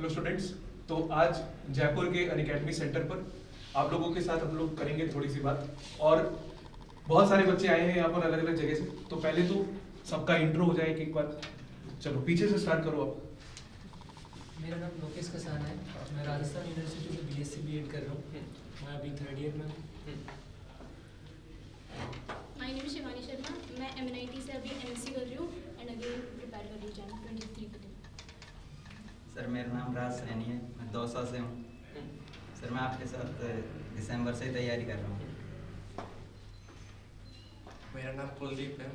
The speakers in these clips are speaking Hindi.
Hello students. तो आज जयपुर के अनअकैडमी सेंटर पर आप लोगों के साथ हम लोग करेंगे थोड़ी सी बात। और बहुत सारे बच्चे आए हैं यहाँ पर अलग अलग जगह से, तो पहले तो सबका इंट्रो हो जाए एक बार। चलो पीछे से स्टार्ट करो आप। मेरा नाम लोकेश कसाना है। मैं राजस्थान यूनिवर्सिटी से बीएससी बीएड कर रहा हूँ। मैं अभी 3rd ईयर में हूँ। My name is Shivani Sharma. मैं एमएनआईटी से अभी एमएससी कर रही हूँ एंड अगेन प्रिपेयर कर रही हूँ जैन 23 के लिए। सर मेरा नाम राज सैनी है, मैं दौसा से हूँ। सर मैं आपके साथ दिसंबर से तैयारी कर रहा हूँ। मेरा नाम कुलदीप है।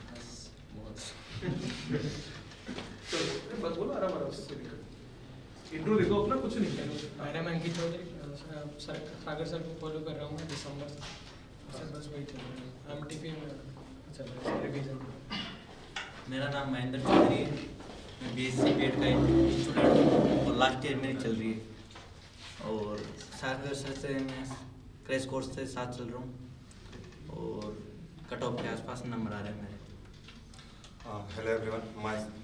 बस बस बोलो आराम आराम से, कोई दिक्कत। इंट्रो देखो अपना, कुछ नहीं कहना। मेरा नाम अंकित चौधरी। सागर सर को फॉलो कर रहा हूँ मैं दिसंबर से। बस वही चल रहा है। एमटीपी में चल रहा है रिवीजन। मेरा नाम महेंद्र चौधरी है। मैं बीएससी बीएड का स्टूडेंट हूँ और लास्ट ईयर मेरी चल रही है। और सागर सर से मैं क्रैश कोर्स से साथ चल रहा हूँ और कट ऑफ के आसपास नंबर आ रहे हैं मेरे। Hello everyone,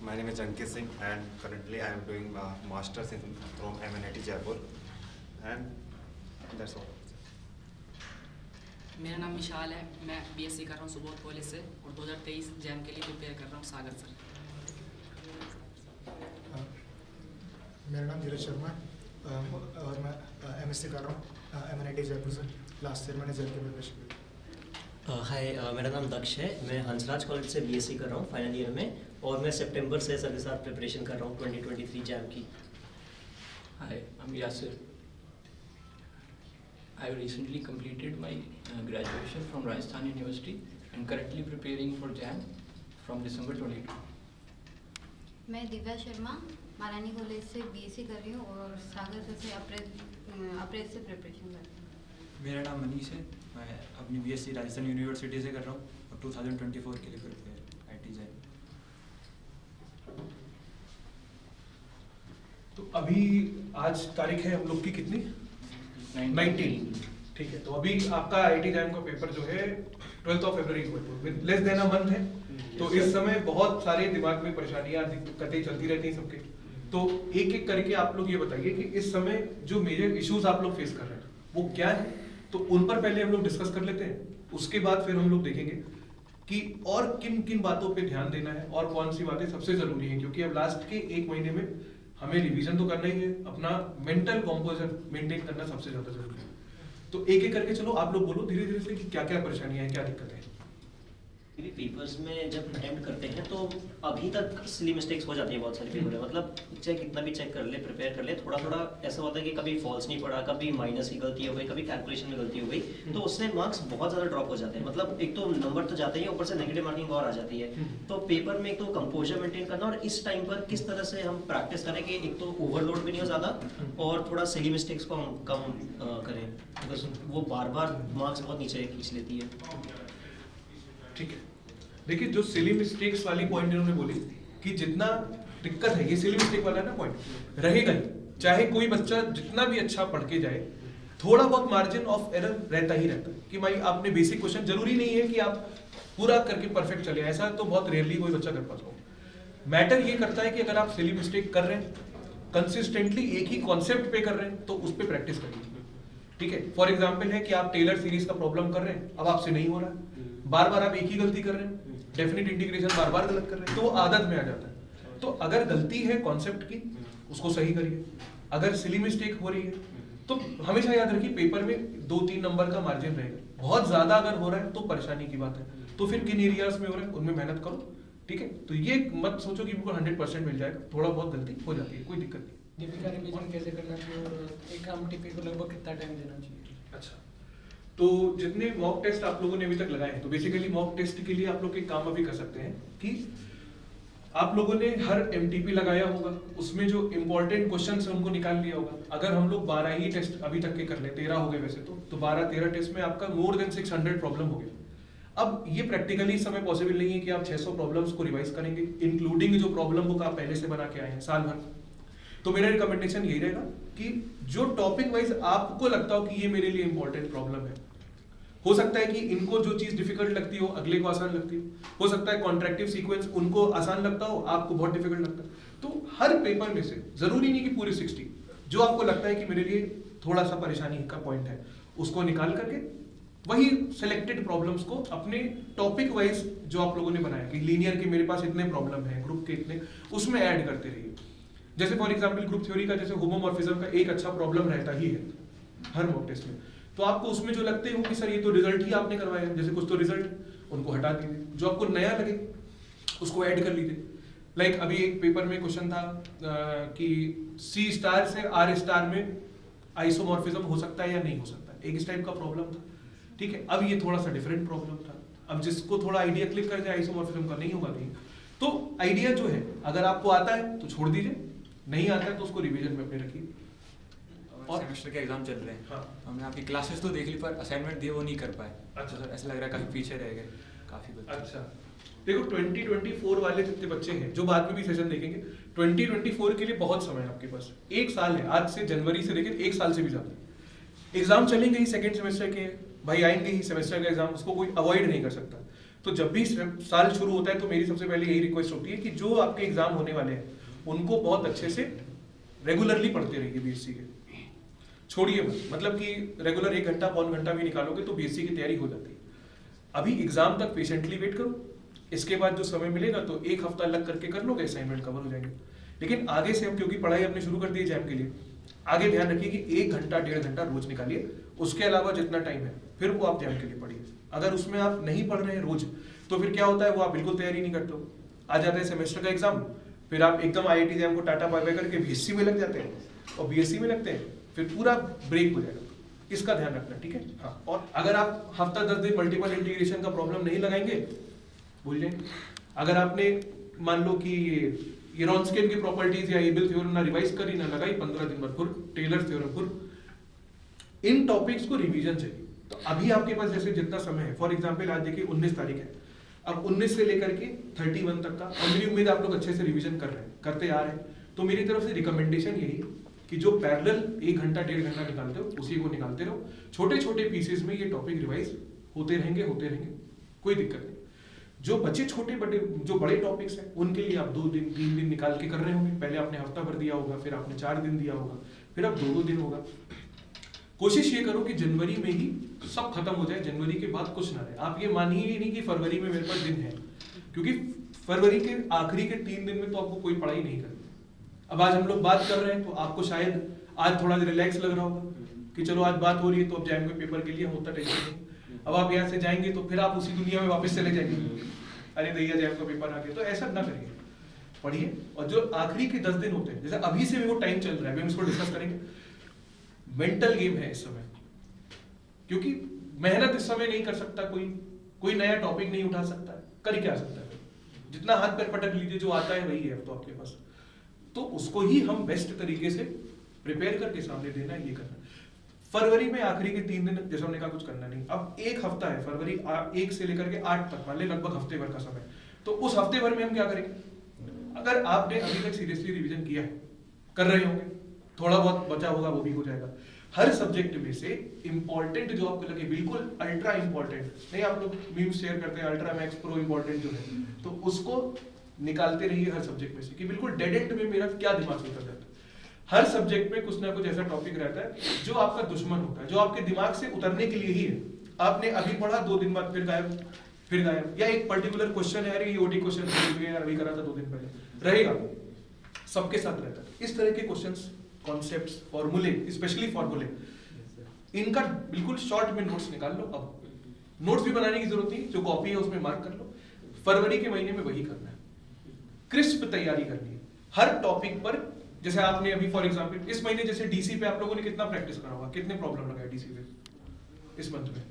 my name is Ankit Singh and currently I am doing masters from MNIT Jaipur and that's all. मेरा नाम विशाल है। मैं बीएससी कर रहा हूँ सुबोध कॉलेज से और 2023 जैम के लिए प्रिपेयर कर रहा हूँ सागर सर। मेरा नाम धीरज शर्मा है और मैं एमएससी कर रहा हूँ एमएनआईटी जयपुर से। लास्ट ईयर मैंने जेल की प्रिपरेशन की। हाय, मेरा नाम दक्ष है। मैं हंसराज कॉलेज से बीएससी कर रहा हूँ फाइनल ईयर में और मैं सितंबर से सर के साथ प्रिपरेशन कर रहा हूँ 2023 जैम की। Hi, I'm Yasir. I recently completed my graduation from Rajasthan University and currently preparing for JAM from December 22. मैं दिव्या शर्मा महारानी कॉलेज से बीएससी कर रही हूँ और सागर सर से अप्रैल से प्रिपरेशन कर रही हूँ। मेरा नाम मनीष है। मैं अपनी बीएससी राजस्थान यूनिवर्सिटी से कर रहा हूँ और 2024 के लिए प्रिपेयर आईटी जैन। तो अभी आज तारीख है हम लोग की कितनी? 19। ठीक है, तो अभी आपका आईटी जैम का पेपर जो है 12 फरवरी को लेस देन अ मंथ है। तो इस समय बहुत सारे दिमाग में परेशानियां दिक्कतें चलती रहती हैं सबके। तो एक एक करके आप लोग ये बताइए कि इस समय जो मेजर इश्यूज आप लोग फेस कर रहे हैं वो क्या है। तो उन पर पहले हम लोग डिस्कस कर लेते हैं, उसके बाद फिर हम लोग देखेंगे कि और किन किन बातों पे ध्यान देना है और कौन सी बातें सबसे जरूरी हैं। क्योंकि अब लास्ट के 1 महीने में हमें रिवीजन तो करना ही है, अपना मेंटल कंपोजर मेंटेन करना सबसे ज्यादा जरूरी है। तो एक एक करके चलो आप लोग बोलो धीरे धीरे से कि क्या क्या परेशानियां हैं, क्या दिक्कतें हैं। पेपर्स में जब अटेम्प्ट करते हैं तो अभी तक सिली मिस्टेक्स हो जाती है बहुत सारे पेपर में। मतलब चाहे कितना भी चेक कर ले, प्रिपेयर कर ले, थोड़ा थोड़ा ऐसा होता है कि कभी फॉल्स नहीं पड़ा, कभी माइनस की गलती हो गई, कभी कैलकुलेशन में गलती हो गई, तो उससे मार्क्स बहुत ज़्यादा ड्रॉप हो जाते हैं। मतलब एक तो नंबर तो जाते ही, ऊपर से नेगेटिव मार्किंग और आ जाती है। तो पेपर में एक तो कंपोजर मेंटेन करना और इस टाइम पर किस तरह से हम प्रैक्टिस करें कि एक तो ओवरलोड भी नहीं हो ज़्यादा और थोड़ा सिली मिस्टेक्स को हम कम करें, बिकॉज वो बार बार मार्क्स बहुत नीचे खींच लेती है। ठीक है, देखिए जो सिली मिस्टेक्स वाली पॉइंट इन्होंने बोली कि जितना दिक्कत है ये सिली मिस्टेक वाला ना पॉइंट रहेगा ही। चाहे कोई बच्चा जितना भी अच्छा पढ़ के जाए, थोड़ा बहुत मार्जिन ऑफ एरर रहता ही रहता है कि भाई आपने बेसिक क्वेश्चन, जरूरी नहीं है कि आप पूरा करके परफेक्ट चले, ऐसा तो बहुत रेयरली कोई बच्चा कर पाता हो। मैटर ये करता है कि अगर आप सिली मिस्टेक कर रहे हैं, कंसिस्टेंटली एक ही कॉन्सेप्ट पे कर रहे हैं, तो उस पर प्रैक्टिस करिए। ठीक है, फॉर एग्जाम्पल है कि आप टेलर सीरीज का प्रॉब्लम कर रहे हैं, अब आपसे नहीं हो रहा है, बार बार आप एक ही गलती कर रहे हैं, डेफिनेट इंटीग्रेशन बार बार गलत कर रहे हैं, तो वो आदत में आ जाता है। तो अगर गलती है कॉन्सेप्ट की, उसको सही करिए। अगर सिली मिस्टेक हो रही है तो हमेशा याद रखिए पेपर में 2-3 नंबर का मार्जिन रहेगा। बहुत ज्यादा अगर हो रहा है तो परेशानी की बात है। तो फिर किन एरियाज में हो रहा है उनमें मेहनत करो। ठीक है, तो ये मत सोचो कि बिल्कुल 100% मिल जाएगा, थोड़ा बहुत गलती हो जाती है, कोई दिक्कत नहीं। दीपिका रिवीजन कैसे करना चाहिए और एक एमटीपी को लगभग कितना टाइम देना चाहिए? अच्छा, तो जितने मॉक टेस्ट आप लोगों ने अभी तक लगाए हैं, तो बेसिकली मॉक टेस्ट के लिए आप लोग एक काम अभी कर सकते हैं कि आप लोगों ने हर एमटीपी लगाया होगा, उसमें जो इंपॉर्टेंट क्वेश्चन है उनको निकाल लिया होगा। अगर हम लोग 12 ही टेस्ट अभी तक के कर ले, 13 हो गए वैसे तो 12-13 टेस्ट में आपका मोर देन 600 प्रॉब्लम हो गया। अब ये प्रैक्टिकली इस समय पॉसिबल नहीं है कि आप 600 प्रॉब्लम्स को रिवाइज करेंगे, इंक्लूडिंग जो प्रॉब्लम बुक आप पहले से बना के आए हैं साल भर। तो मेरा रिकमेंडेशन यही रहेगा कि जो टॉपिक वाइज आपको लगता हो कि ये मेरे लिए इंपॉर्टेंट प्रॉब्लम है, हो सकता है कि इनको जो चीज डिफिकल्ट लगती हो अगले को आसान लगती हो सकता है कॉन्ट्रैक्टिव सीक्वेंस उनको आसान लगता हो, आपको बहुत डिफिकल्ट लगता है। तो हर पेपर में से जरूरी नहीं कि पूरे 60, जो आपको लगता है कि मेरे लिए थोड़ा सा परेशानी का पॉइंट है, उसको निकाल करके वही सिलेक्टेड प्रॉब्लम्स को अपने टॉपिक वाइज जो आप लोगों ने बनाया कि लीनियर के मेरे पास इतने प्रॉब्लम हैं, ग्रुप के इतने, उसमें ऐड करते रहिए। जैसे फॉर एग्जांपल ग्रुप थ्योरी का जैसे होमोमॉर्फिज्म का एक अच्छा प्रॉब्लम रहता ही है हर मॉक टेस्ट में, तो आपको उसमें जो लगते हो कि सर ये तो रिजल्ट ही आपने करवाया, जैसे कुछ तो रिजल्ट उनको हटा दीजिए, जो आपको नया लगे उसको ऐड कर लीजिए। लाइक अभी एक पेपर में क्वेश्चन था कि C स्टार से R स्टार में आइसोमॉर्फिज्म हो सकता है या नहीं हो सकता, एक इस टाइप का प्रॉब्लम था, ठीक है। अब ये थोड़ा सा डिफरेंट प्रॉब्लम था, अब जिसको थोड़ा आइडिया क्लिक कर जाए आइसोमॉर्फिज्म का नहीं होगा नहीं, तो आइडिया जो है अगर आपको आता है तो छोड़ दीजिए, नहीं आता है तो उसको रिवीजन में अपने रखिए। और सेमेस्टर के एग्जाम चल रहे हैं, हाँ। हमने आपकी क्लासेस तो देख ली पर असाइनमेंट दिए वो नहीं कर पाए। अच्छा सर ऐसा लग रहा है काफी पीछे रह गए काफी बच्चे। अच्छा देखो 2024 वाले जितने बच्चे हैं जो बाद में भी सेशन देखेंगे, 2024 के लिए बहुत समय है आपके पास, एक साल है, आज से जनवरी से लेकर एक साल से भी ज्यादा एग्जाम चलेंगे ही, सेकेंड सेमेस्टर के भाई आएंगे ही, सेमेस्टर का एग्जाम उसको कोई अवॉइड नहीं कर सकता। तो जब भी साल शुरू होता है तो मेरी सबसे पहले यही रिक्वेस्ट होती है कि जो आपके एग्जाम होने वाले हैं उनको बहुत अच्छे से रेगुलरली पढ़ते रहिए बीएससी के, छोड़िए मत, मतलब कि रेगुलर 1 घंटा पौन घंटा भी निकालोगे तो बीएससी की तैयारी हो जाती है। अभी एग्जाम तक पेशेंटली वेट करो, इसके बाद जो समय मिलेगा तो 1 हफ्ता लग करके कर लोगे, असाइनमेंट कवर हो जाएंगे। लेकिन आगे से हम क्योंकि पढ़ाई अपने शुरू कर दी एग्जाम के लिए, आगे ध्यान रखिए कि 1 घंटा 1.5 घंटा रोज निकालिए, उसके अलावा जितना टाइम है फिर वो आप एग्जाम के लिए पढ़िए। अगर उसमें आप नहीं पढ़ रहे हैं रोज तो फिर क्या होता है, वो आप बिल्कुल तैयारी नहीं करते हो, आ जाता है सेमेस्टर का एग्जाम, फिर आप एकदम IIT एग्जाम को टाटा बाय बाय करके बीएससी में लग जाते हैं और बीएससी में लगते हैं, फिर पूरा ब्रेक हो जाएगा। इसका ध्यान रखना, ठीक है। हाँ, और अगर आप हफ्ता 10 दिन मल्टीपल इंटीग्रेशन का प्रॉब्लम नहीं लगाएंगे भूल जाएंगे। अगर आपने मान लो कि ये रॉन्स्कियन की प्रॉपर्टीज या एबल थ्योरम ना रिवाइज करी ना लगाई, 15 दिन बाद फिर टेलर थ्योरम, फिर इन टॉपिक्स को रिवीजन चाहिए। तो अभी आपके पास जैसे जितना समय है, फॉर एग्जाम्पल आज देखिए 19 तारीख है, अब 19 से लेकर के 31 तक का, और मेरी उम्मीद आप लोग अच्छे से रिवीजन कर रहे हैं, करते आ रहे हैं, तो मेरी तरफ से रिकमेंडेशन यही कि जो पैरेलल 1 घंटा 1.5 घंटा निकालते हो उसी को निकालते रहो, छोटे छोटे पीसेस में ये टॉपिक रिवाइज होते रहेंगे, कोई दिक्कत नहीं। जो बच्चे छोटे बड़े जो बड़े टॉपिक्स हैं उनके लिए आप 2 दिन 3 दिन निकाल के कर रहे होंगे, पहले आपने हफ्ता भर दिया होगा, फिर आपने 4 दिन दिया होगा, फिर अब 2-2 दिन होगा। कोशिश ये करो कि जनवरी में ही सब खत्म हो जाए, जनवरी के बाद कुछ ना रहे। आप ये मानिए नहीं कि फरवरी में मेरे पास दिन है, क्योंकि फरवरी के आखिरी के 3 दिन में तो आपको कोई पढ़ाई नहीं करनी। अब आज हम लोग बात कर रहे हैं तो आपको शायद आज थोड़ा रिलैक्स लग रहा होगा कि चलो आज बात हो रही है तो अब जाएंगे पेपर के लिए, होता टेंशन नहीं। अब आप यहाँ से जाएंगे तो फिर आप उसी दुनिया में वापस चले जाएंगे, अरे भैया जैम का पेपर आ गया। तो ऐसा ना करिए, पढ़िए। और जो आखिरी के 10 दिन होते हैं, जैसे अभी से भी वो टाइम चल रहा है, हम इसको डिस्कस करेंगे, मेंटल गेम है इस समय, क्योंकि मेहनत इस समय नहीं कर सकता कोई नया टॉपिक नहीं उठा सकता, कर क्या सकता है, जितना हाथ पैर पटक लीजिए, जो आता है वही है अब तो आपके पास, तो उसको ही हम बेस्ट तरीके से प्रिपेयर करके सामने देना है, ये करना। फरवरी में आखिरी के 3 दिन जैसे हमने कहा कुछ करना नहीं। अब 1 हफ्ता है, फरवरी 1 से लेकर के 8 तक, मान ले लगभग हफ्ते भर का समय, तो उस हफ्ते भर में हम क्या करेंगे? अगर आपने अभी तक सीरियसली रिवीजन किया है, कर रहे होंगे, थोड़ा बहुत बचा होगा वो भी हो जाएगा। हर सब्जेक्ट में से इंपॉर्टेंट जो आपको लगे, बिल्कुल अल्ट्रा इंपॉर्टेंट नहीं, आप लोग मीम्स शेयर करते हैं अल्ट्रा मैक्स प्रो इंपॉर्टेंट जो है, तो उसको निकालते रहिए हर सब्जेक्ट में से कि बिल्कुल डेड एंड में मेरा क्या दिमाग से उतर जाता है। हर सब्जेक्ट में कुछ ना कुछ ऐसा टॉपिक रहता है जो आपका दुश्मन होता है, जो आपके दिमाग से उतरने के लिए ही है। आपने अभी पढ़ा, 2 दिन बाद फिर गायब, या एक पर्टिकुलर क्वेश्चन है, ये ओडी क्वेश्चन यार अभी करा था 2 दिन पहले, रहेगा, सबके साथ रहता है। इस तरह के क्वेश्चंस, कॉन्सेप्ट्स, फॉर्मूले, स्पेशली फॉर्मूले, इनका बिल्कुल शॉर्ट में नोट्स निकाल लो। अब नोट्स भी बनाने की जरूरत नहीं, जो कॉपी है उसमें मार्क कर लो। फरवरी के महीने में वही करना है, क्रिस्प तैयारी करनी है हर टॉपिक पर। जैसे आपने अभी फॉर एग्जांपल इस महीने जैसे डीसी पे आप लोगों ने कितना प्रैक्टिस करा होगा, कितने प्रॉब्लम लगाए डीसी पे इस मंथ में,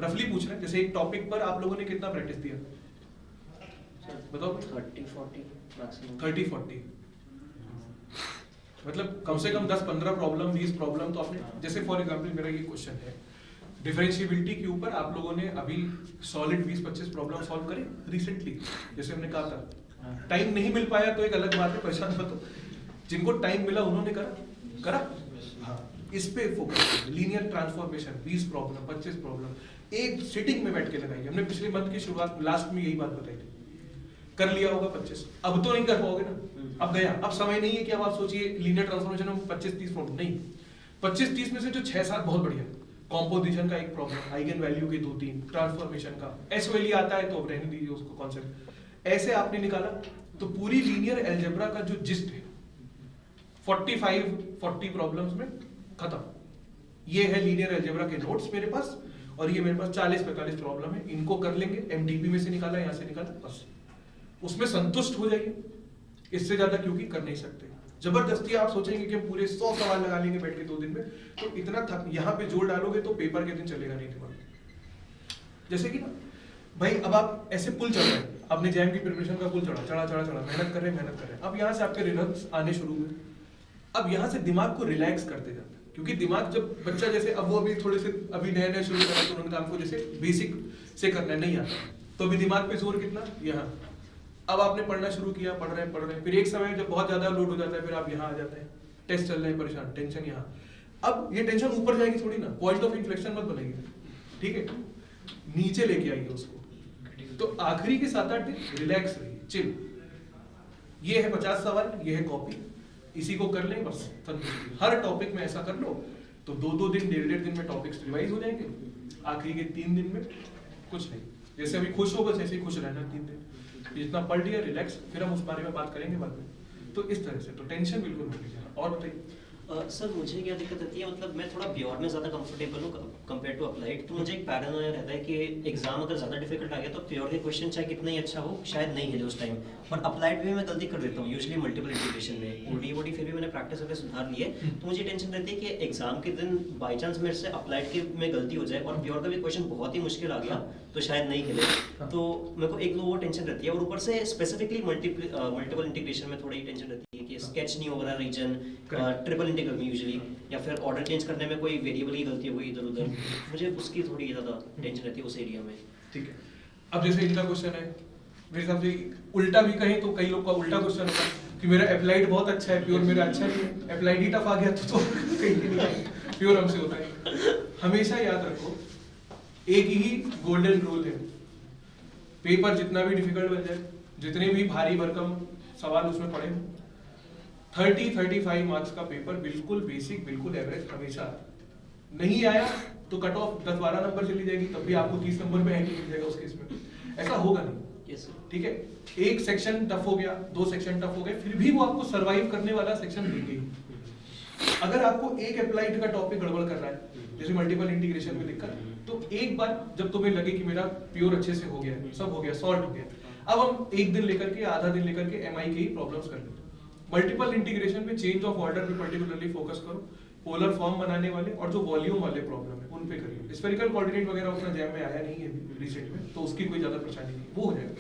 रफली पूछ रहे हैं, जैसे एक टॉपिक पर आप लोगों ने कितना प्रैक्टिस दिया बताओ? 30-40 मैक्सिमम, 30-40, मतलब कम से कम 10-15 प्रॉब्लम, 20 प्रॉब्लम तो आपने। जैसे फॉर एग्जांपल मेरा ये क्वेश्चन है, डिफरेंशिएबिलिटी के ऊपर आप लोगों ने अभी सॉलिड 20-25 प्रॉब्लम सॉल्व करे रिसेंटली, जैसे हमने कहा था। टाइम नहीं मिल पाया तो एक अलग बात है, परेशान मत हो, जिनको टाइम मिला उन्होंने करा। हाँ, इस पे focus, linear transformation 20 problem 25 problem एक सिटिंग में बैठ के लगाई। हमने पिछले मंथ की शुरुआत लास्ट में यही बात बताई थी कर लिया होगा 25, अब तो नहीं कर पाओगे ना, अब गया, अब समय नहीं है कि अब आप सोचिए लीनियर ट्रांसफॉर्मेशन में 25-30 प्रॉब्लम नहीं, 25-30 में से जो 6-7 बहुत बढ़िया, कॉम्पोजिशन का एक प्रॉब्लम, आइगन वैल्यू के 2-3, ट्रांसफॉर्मेशन का, एसओएलई आता है तो अब रहने दीजिए उसको कॉन्सेप्ट, ऐसे आपने निकाला तो पूरी लीनियर अलजेब्रा का जो जिस्ट है 45-40 प्रॉब्लम्स में खत्म। ये है लीनियर अलजेब्रा के नोट्स मेरे पास, और ये मेरे पास 40-45 प्रॉब्लम है, इनको कर लेंगे, एमटीपी में से निकाला, यहाँ से निकाला, बस उसमें संतुष्ट हो जाइए, इससे ज्यादा क्योंकि कर नहीं सकते। जबरदस्ती आप सोचेंगे कि हम पूरे 100 सवाल लगा लेंगे बैठ के 2 दिन में, तो इतना थक, यहाँ पे जोड़ डालोगे तो पेपर के दिन चलेगा नहीं दिमाग। जैसे कि ना भाई अब आप ऐसे पुल चढ़ रहे हैं, आपने जैम की प्रिपरेशन का पुल चढ़ा, मेहनत कर रहे हैं, अब यहाँ से आपके रिजल्ट्स आने शुरू हुए, अब यहाँ से दिमाग को रिलैक्स करते जाते हैं, क्योंकि दिमाग जब बच्चा जैसे अब वो अभी थोड़े से अभी नए शुरू करा तो उन्होंने काम को जैसे बेसिक से करना नहीं आता, तो अभी दिमाग पे जोर कितना यहाँ, अब आपने पढ़ना शुरू किया, पढ़ रहे हैं, फिर एक समय जब बहुत ज्यादा लोड हो जाता है फिर आप यहाँ आ जाते हैं, टेस्ट चल रहे हैं, परेशान, टेंशन यहाँ, अब ये टेंशन ऊपर जाएगी थोड़ी ना, पॉइंट ऑफ इन्फ्लेक्शन मत बनाइए, ठीक है, नीचे लेके आइए उसको। तो आखिरी के 7-8 दिन रिलैक्स रहिए, चिल, ये है 50 सवाल, ये है कॉपी, इसी को कर लें बस संतुष्टि। हर टॉपिक में ऐसा कर लो तो 2-2 दिन 1.5 दिन में टॉपिक्स रिवाइज हो जाएंगे, आखिरी के 3 दिन में कुछ नहीं, जैसे अभी खुश हो बस ऐसे ही खुश रहना 3 दिन, जितना पढ़ लिया रिलैक्स, फिर हम उस बारे में बात करेंगे बाद में। तो इस तरह से तो टेंशन बिल्कुल मत लीजिए। और बताइए सर मुझे क्या दिक्कत आती है, मतलब मैं थोड़ा प्योर में ज़्यादा कंफर्टेबल हूँ कंपेयर टू अप्लाइड, तो मुझे एक पैरानोया रहता है कि एग्जाम अगर ज़्यादा डिफिकल्ट आ गया तो प्योर के क्वेश्चन चाहे कितना ही अच्छा हो शायद नहीं हिले उस टाइम, और अप्लाइड में मैं गलती कर देता हूँ यूजुअली मल्टीपल इंटीग्रेशन में, ओडी फिर भी मैंने प्रैक्टिस करके सुधार लिए, तो मुझे टेंशन रहती है कि एग्जाम के दिन बाई चांस मेरे से अप्लाइड के में गलती हो जाए और प्योर का भी क्वेश्चन बहुत ही मुश्किल आ गया तो शायद नहीं हिले, तो मेरे को एक दो वो टेंशन रहती है, और ऊपर से स्पेसिफिकली मल्टीपल इंटीग्रेशन में थोड़ी टेंशन रहती है कि स्केच नहीं हो रहा रीजन, ट्रिपल इंटीग्रल में यूजुअली, या फिर ऑर्डर चेंज करने में कोई वेरिएबल की गलती हो गई इधर उधर, मुझे उसकी थोड़ी ज़्यादा टेंशन रहती है उस एरिया में। ठीक है, अब जैसे इनका क्वेश्चन है मेरे हिसाब से उल्टा भी कहें तो कई लोग का उल्टा क्वेश्चन होता है कि मेरा अप्लाइड बहुत अच्छा है, प्योर मेरा अच्छा नहीं है, अप्लाइड ही टफ आ गया तो कहीं भी नहीं, प्योर हमसे होता है। हमेशा याद रखो एक ही गोल्डन रूल है, पेपर जितना भी डिफिकल्ट बन जाए, जितने भी भारी भरकम सवाल उसमें पड़े, 30-35 मार्क्स का पेपर बिल्कुल बेसिक, बिल्कुल एवरेज हमेशा नहीं आया तो कट ऑफ 10-12 नंबर चली जाएगी, तब भी आपको 30 नंबर पे मिल जाएगा उस केस में, ऐसा होगा नहीं। ठीक है, एक सेक्शन टफ हो गया, 2 सेक्शन टफ हो गए, फिर भी वो आपको सरवाइव करने वाला सेक्शन देंगे। अगर आपको एक अप्लाइड का टॉपिक गड़बड़ कर रहा है जैसे मल्टीपल इंटीग्रेशन में दिक्कत, तो एक बार जब तुम्हें लगे कि मेरा प्योर अच्छे से हो गया, सब हो गया, सॉल्व हो गया, अब हम एक दिन लेकर के आधा दिन लेकर के एमआई के ही प्रॉब्लम्स कर लेते हैं। मल्टीपल इंटीग्रेशन में चेंज ऑफ ऑर्डर पे पर्टिकुलरली फोकस करो, पोलर फॉर्म बनाने वाले और जो वॉल्यूम वाले प्रॉब्लम है उन पे करिए। स्फेरिकल कोऑर्डिनेट वगैरह उतना जैम में आया नहीं है रिसेंट में, तो उसकी कोई ज्यादा परेशानी नहीं, वो हो जाएगा।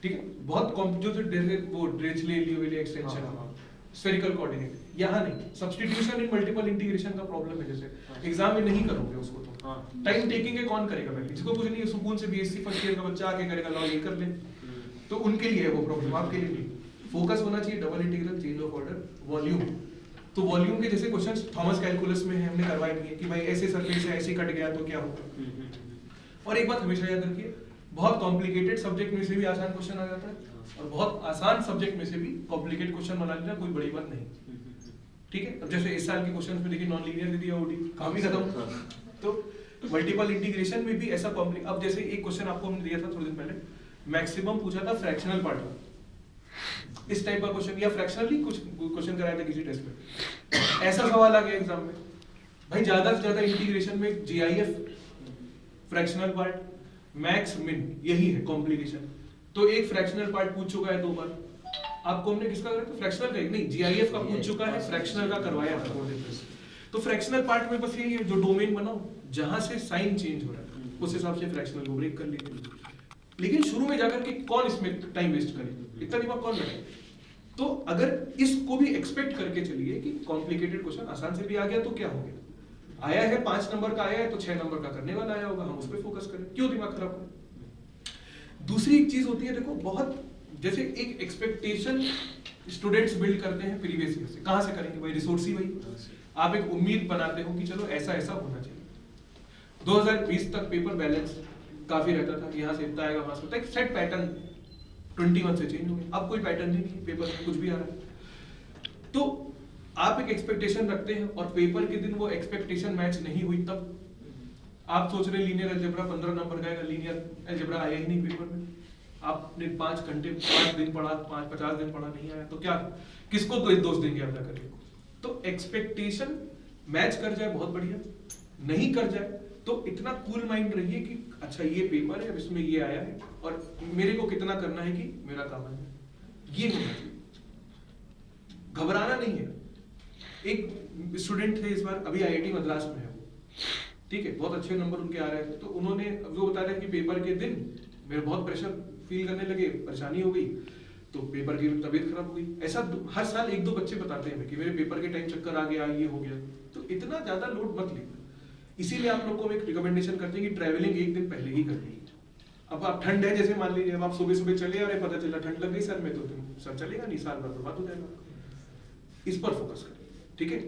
ठीक है, बहुत जो वो ड्रेचले लियोविले एक्सटेंशन स्फेरिकल कोऑर्डिनेट, यहाँ नहीं, सब्स्टिट्यूशन इन मल्टीपल इंटीग्रेशन का प्रॉब्लम है, जैसे एग्जाम में नहीं करोगे उसको तो टाइम टेकिंग है, कौन करेगा पहले, जिसको कुछ नहीं है सुकून से बीएससी फर्स्ट ईयर का बच्चा आके करेगा लॉ ये कर ले, तो उनके लिए है वो प्रॉब्लम, आपके लिए नहीं। फोकस होना चाहिए double integral, change of order, volume. तो वॉल्यूम के जैसे क्वेश्चंस थॉमस कैलकुलस में हमने करवाए नहीं है कि भाई ऐसे सरफेस है ऐसे कट गया तो क्या होगा। और एक बात हमेशा याद रखिए, बहुत कॉम्प्लिकेटेड सब्जेक्ट में से भी आसान क्वेश्चन आ जाता है और बहुत आसान सब्जेक्ट में से भी कॉम्प्लिकेटेड क्वेश्चन बना लेना कोई बड़ी बात नहीं। ठीक है, अब जैसे इस साल के क्वेश्चन में देखिए नॉन लीनियर दे दिया, ओडी काम ही खत्म। तो मल्टीपल इंटीग्रेशन में भी ऐसा कॉम्प्लिकेट, अब जैसे एक क्वेश्चन आपको हमने दिया था थोड़ी दिन पहले, मैक्सिमम पूछा था फ्रैक्शनल पार्ट का, इस टाइप का क्वेश्चन, या फ्रैक्शनली कुछ क्वेश्चन कराया था किसी टेस्ट में, ऐसा सवाल आ गया एग्जाम में। भाई ज्यादा से ज्यादा इंटीग्रेशन में GIF, fractional part, max min, यही है कॉम्प्लिकेशन। तो एक फ्रैक्शनल पार्ट पूछ चुका है 2 बार, आपको हमने किसका करा था, फ्रैक्शनल का, नहीं जीआईएफ का पूछ चुका है, फ्रैक्शनल का करवाया था। तो फ्रैक्शनल पार्ट में बस यही है, जो डोमेन बनाओ जहां से साइन चेंज हो रहा है उस हिसाब से फ्रैक्शनल को ब्रेक कर लीजिए। लेकिन शुरू में जाकर के कौन इसमें टाइम वेस्ट करे, इतना दिमाग कौन लगाए। तो अगर इसको भी एक्सपेक्ट करके चलिए कि कॉम्प्लिकेटेड क्वेश्चन आसान से भी आ गया तो क्या हो गया, आया है 5 नंबर का आया है तो 6 नंबर का करने वाला आया होगा, हम उस पर फोकस करें, क्यों दिमाग खराब करें। दूसरी एक चीज होती है, देखो बहुत जैसे एक एक्सपेक्टेशन स्टूडेंट्स बिल्ड करते हैं प्रीवियस ईयर से, कहां से करेंगे भाई, रिसोर्स ही वही, आप एक उम्मीद बनाते हो कि चलो ऐसा ऐसा होना चाहिए। 2020 तक पेपर बैलेंस काफी रहता था, यहाँ से इतना आएगा वहां से, एक सेट पैटर्न 21 से चेंज हो गए, अब कोई पैटर्न ही नहीं है, पेपर में कुछ भी आ रहा है। तो आप एक एक्सपेक्टेशन रखते हैं और पेपर के दिन वो एक्सपेक्टेशन मैच नहीं हुई, तब आप सोच रहे लीनियर अलजेब्रा 15 नंबर का आएगा, लीनियर अलजेब्रा आया ही नहीं पेपर में, आपने 5 घंटे 5 दिन पढ़ा, 50 दिन पढ़ा, नहीं आया, तो क्या किसको दोष देंगे आप जाकर के? तो एक्सपेक्टेशन मैच कर जाए बहुत बढ़िया, नहीं कर जाए तो इतना कूल माइंड रहिए कि अच्छा ये पेपर है, अब इसमें ये आया है और मेरे को कितना करना है कि मेरा काम है, ये होना चाहिए, घबराना नहीं है। एक स्टूडेंट थे इस बार, अभी आईआईटी मद्रास में है वो, ठीक है, बहुत अच्छे नंबर उनके आ रहे थे, तो उन्होंने वो बता रहे कि पेपर के दिन मेरे बहुत प्रेशर फील करने लगे, परेशानी हो गई, तो पेपर की तबीयत खराब हो गई। ऐसा हर साल 1-2 बच्चे बताते हैं कि मेरे पेपर के टाइम चक्कर आ गया, ये हो गया। तो इतना ज्यादा लोड मत लीजिए, इसीलिए आप लोग को एक रिकमेंडेशन करते हैं कि ट्रैवलिंग 1 दिन पहले ही करनी है। अब आप ठंड है, जैसे मान लीजिए अब आप सुबह सुबह चले आ रहे, पता चला ठंड लग गई सर में, तो सर चलेगा नहीं, साल भर बर्बाद हो जाएगा। इस पर फोकस करें, ठीक है।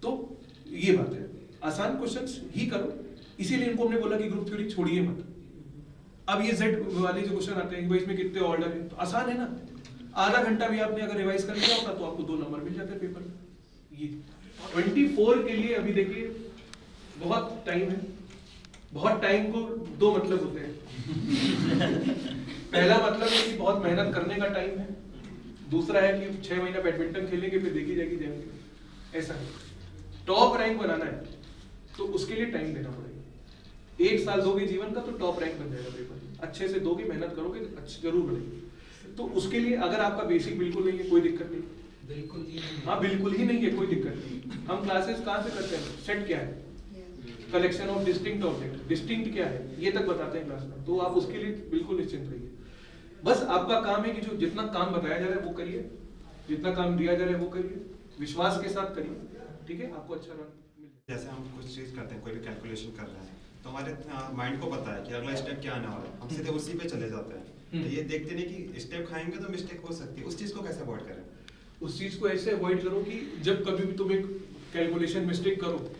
तो ये बात है, आसान क्वेश्चंस ही करो, इसीलिए इनको हमने बोला कि ग्रुप थ्योरी छोड़िए मत। अब ये जेड वाले जो क्वेश्चन आते हैं कि भाई इसमें कितने ऑर्डर है, तो आसान है ना, आधा घंटा भी आपने अगर रिवाइज कर लिया होगा तो आपको 2 नंबर मिल जाते हैं पेपर में। ये 24 के लिए अभी देखिए बहुत टाइम है, बहुत टाइम को 2 मतलब होते हैं। पहला मतलब है कि बहुत मेहनत करने का टाइम है, दूसरा है कि 6 महीना बैडमिंटन खेलेंगे फिर देखी जाएगी जाएंगे, ऐसा है। टॉप रैंक बनाना है तो उसके लिए टाइम देना पड़ेगा, 1 साल दोगे जीवन का तो टॉप रैंक बन जाएगा पेपर, अच्छे से दोगे, मेहनत करोगे तो अच्छी जरूर बनेगी। तो उसके लिए अगर आपका बेसिक बिल्कुल नहीं है, कोई दिक्कत नहीं, बिल्कुल ही नहीं, हाँ बिल्कुल ही नहीं है, कोई दिक्कत नहीं। हम क्लासेस कहाँ से करते हैं, सेट क्या है, collection of distinct object, distinct क्या है ये तक बताते हैं क्लास में, तो आप उसके लिए बिल्कुल निश्चिंत रहिए। बस आपका काम है कि जो जितना काम बताया जा रहा है वो करिए, जितना काम दिया जा रहा है वो करिए, विश्वास के साथ करिए, ठीक है, आपको अच्छा रन। जैसे हम कुछ चीज़ करते हैं, कोई भी कैलकुलेशन कर रहे हैं, तो हमारे माइंड को पता है कि अगला स्टेप क्या आने वाला है, हम सीधे उसी पे चले जाते हैं। तो ये देखते नहीं कि स्टेप खाएंगे तो मिस्टेक हो सकती है, उस चीज़ को कैसे अवॉइड करें? उस चीज को ऐसे अवॉइड करो कि जब कभी भी तुम एक कैलकुलेशन मिस्टेक करो,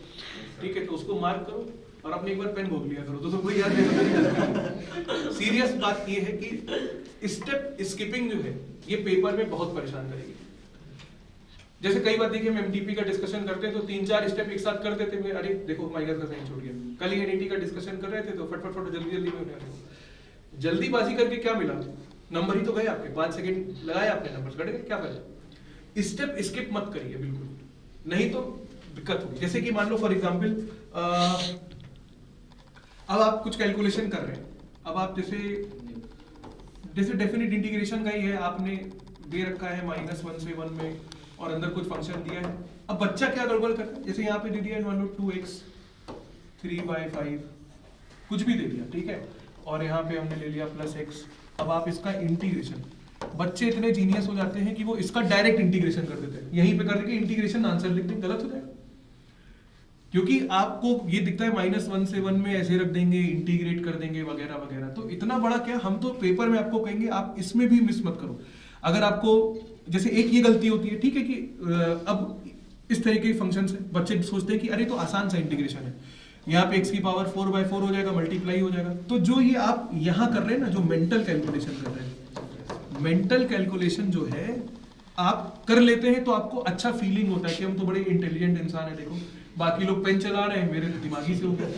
ठीक है, तो उसको मार्क करो और अपने एक बार पेन भोग लिया करो तो तुमको याद नहीं। सीरियस बात ये है कि स्टेप स्किपिंग जो है ये पेपर में बहुत परेशान करेगी। जैसे कई बार देखिए हम एमटीपी का डिस्कशन करते हैं तो 3-4 स्टेप एक साथ कर देते हैं, अरे देखो माइनस का साइन छोड़ गया। कल ही एनईटी का डिस्कशन कर रहे थे तो फटफट जल्दी जल्दी में हो रहे, जल्दीबाजी करके क्या मिला, नंबर ही तो गए आपके, 5 सेकंड लगाए आपने, नंबर कट गए, क्या फायदा। स्टेप स्किप मत करिए बिल्कुल, नहीं तो दिक्कत होगी। जैसे कि मान लो फॉर एग्जांपल अब आप कुछ कैलकुलेशन कर रहे हैं, अब आप जैसे डेफिनेट इंटीग्रेशन का ही है, आपने दे रखा है -1 से 1 में और अंदर कुछ फंक्शन दिया है। अब बच्चा क्या गड़बड़ करता है, जैसे यहाँ पे दे दिया 1/2x 3/5 कुछ भी दे दिया, ठीक है, और यहाँ पे हमने ले लिया +x। अब आप इसका इंटीग्रेशन, बच्चे इतने जीनियस हो जाते हैं कि वो इसका डायरेक्ट इंटीग्रेशन कर देते हैं, यहीं पे कर देंगे इंटीग्रेशन, आंसर लिख देंगे, गलत हो जाएगा क्योंकि आपको ये दिखता है -1 से 1 में ऐसे रख देंगे, इंटीग्रेट कर देंगे वगैरह वगैरह। तो इतना बड़ा क्या, हम तो पेपर में आपको कहेंगे आप इसमें भी मिस मत करो। अगर आपको जैसे एक ये गलती होती है, ठीक है, कि अब इस तरह के फंक्शन है, बच्चे सोचते हैं कि अरे तो आसान सा इंटीग्रेशन है, यहाँ पे x की पावर 4/4 हो जाएगा, मल्टीप्लाई हो जाएगा। तो जो ये आप यहाँ कर रहे हैं ना, जो मेंटल कैलकुलेशन कर रहे हैं, मेंटल कैलकुलेशन जो है आप कर लेते हैं तो आपको अच्छा फीलिंग होता है कि हम तो बड़े इंटेलिजेंट इंसान है, देखो बाकी लोग पेन चला रहे हैं, मेरे दिमागी से हो गया,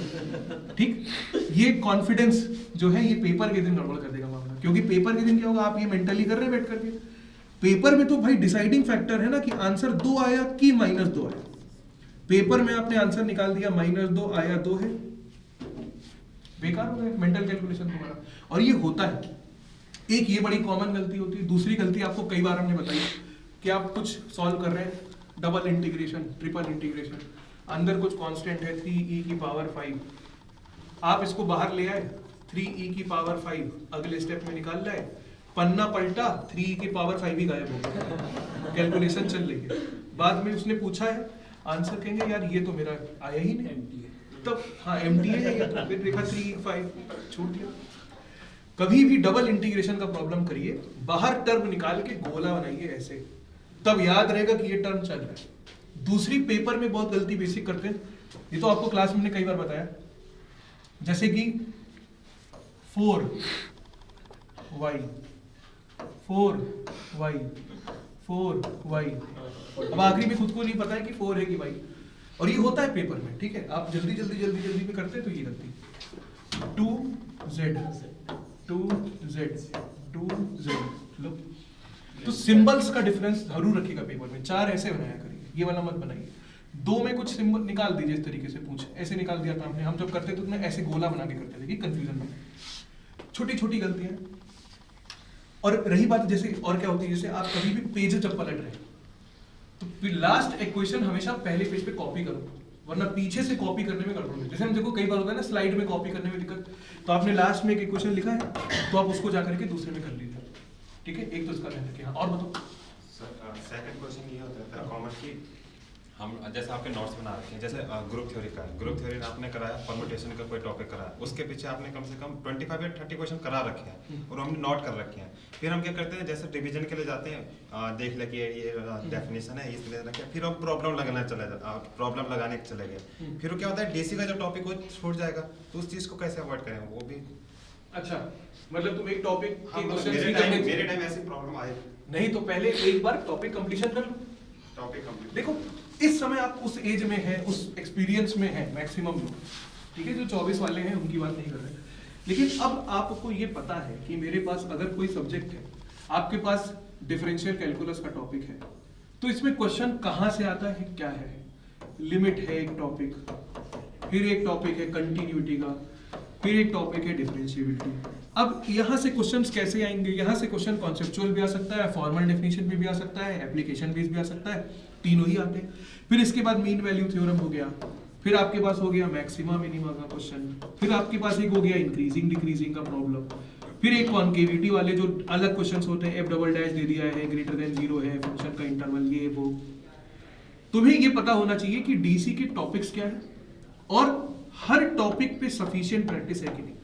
ठीक। ये कॉन्फिडेंस जो है ये पेपर के दिन गड़बड़ कर देगा मामला, क्योंकि पेपर के दिन क्या होगा, आप ये मेंटली कर रहे हैं बैठ करके, पेपर में तो भाई डिसाइडिंग फैक्टर है ना कि आंसर 2 आया कि -2 आया। पेपर में आपने आंसर निकाल दिया -2 आया 2 है, बेकार हो गया मेंटल कैलकुलेशन तुम्हारा। और ये होता है, एक ये बड़ी कॉमन गलती होती है। दूसरी गलती आपको कई बार हमने बताई कि आप कुछ सॉल्व कर रहे हैं, डबल इंटीग्रेशन, ट्रिपल इंटीग्रेशन, अंदर कुछ कांस्टेंट है 3e⁵, आप इसको बाहर ले आए 3e⁵, अगले स्टेप में निकाल लाए, पन्ना पलटा 3e⁵ ही गायब हो गया, कैलकुलेशन चल रही है। बाद में उसने पूछा है, आंसर कहेंगे यार ये तो मेरा आया ही नहीं, तब हाँ एम्प्टी है ये, तो फिर देखा 3e⁵ छूट गया। कभी भी डबल इंटीग्रेशन का प्रॉब्लम करिए, बाहर टर्म निकाल के गोला बनाइए ऐसे, तब याद रहेगा कि ये टर्म चल रहा है। दूसरी पेपर में बहुत गलती बेसिक करते हैं, ये तो आपको क्लास में हमने कई बार बताया, जैसे कि 4y 4y 4y। अब आखिरी में खुद को नहीं पता है कि 4 है कि y, और ये होता है पेपर में, ठीक है। आप जल्दी में करते हैं तो ये गलती 2z 2z लो। तो सिंबल्स का डिफरेंस जरूर रखिएगा पेपर में, 4 ऐसे बनाया करिए, ये वाला मत बनाइए। 2 में कुछ सिंबल निकाल दीजिए इस तरीके से, पूछ ऐसे निकाल दिया था हमने, हम जब करते थे तो ऐसे गोला बना के करते थे कि कंफ्यूजन में। छोटी छोटी गलतियां। और रही बात जैसे और क्या होती है, जैसे आप कभी भी पेज जब पलट रहे हैं तो लास्ट इक्वेशन हमेशा पहले पेज पे कॉपी करो, वरना पीछे से कॉपी करने में गड़बड़ होती है। जैसे हम देखो कई बार होता है ना स्लाइड में कॉपी करने में दिक्कत, तो आपने लास्ट में एक इक्वेशन लिखा है तो आप उसको जाकर के दूसरे में कर लीजिए, ठीक है। एक तो इसका ध्यान रखिए। हाँ, और बताओ सर। सेकंड क्वेश्चन ये होता है कॉमन की हम जैसे आपके नोट्स बना रखे हैं, जैसे ग्रुप थ्योरी का है, ग्रुप थ्योरी आपने कराया, परम्यूटेशन का कोई टॉपिक कराया, उसके पीछे आपने कम से कम 25 या 30 क्वेश्चन करा रखे हैं और हमने नोट कर रखे हैं। फिर हम क्या करते हैं, जैसे रिवीजन के लिए जाते हैं, देख ले कि ये डेफिनेशन है इसलिए रखे, फिर हम प्रॉब्लम लगाने चले गए। फिर क्या होता है, डीसी का जो टॉपिक वो छूट जाएगा, तो उस चीज को कैसे अवॉइड करें वो भी। अच्छा, मतलब तुम एक टॉपिक मेरे टाइम ऐसी प्रॉब्लम आई नहीं, तो पहले एक बार टॉपिक कंप्लीशन कर लो। टॉपिक कंप्लीट देखो इस समय आप उस एज में है, उस एक्सपीरियंस में है मैक्सिमम लोग, ठीक है। जो 24 वाले हैं उनकी बात नहीं कर रहे, लेकिन अब आपको ये पता है कि मेरे पास अगर कोई सब्जेक्ट है, आपके पास डिफरेंशियल कैलकुलस का टॉपिक है, तो इसमें क्वेश्चन कहाँ से आता है, क्या है, लिमिट है एक टॉपिक, फिर एक टॉपिक है कंटिन्यूटी का, फिर एक टॉपिक है डिफरेंशिएबिलिटी। अब यहाँ से क्वेश्चंस कैसे आएंगे, यहाँ से क्वेश्चन कॉन्सेप्चुअल भी आ सकता है, फॉर्मल डेफिनेशन भी आ सकता है, एप्लीकेशन बेस्ड भी आ सकता है, तीनों ही आते हैं। फिर इसके बाद मीन वैल्यू थ्योरम हो गया, फिर आपके पास हो गया मैक्सिमा मिनिमा का क्वेश्चन, फिर आपके पास एक हो गया इंक्रीजिंग डिक्रीजिंग का प्रॉब्लम, फिर एक कॉन्केविटी वाले जो अलग क्वेश्चंस होते हैं, f डबल डैश दे दिया है, ग्रेटर देन 0 है, फंक्शन का इंटरवल ये वो। तुम्हें ये पता होना चाहिए कि डीसी के टॉपिक्स क्या है और हर टॉपिक पे सफिशिएंट प्रैक्टिस है कि नहीं।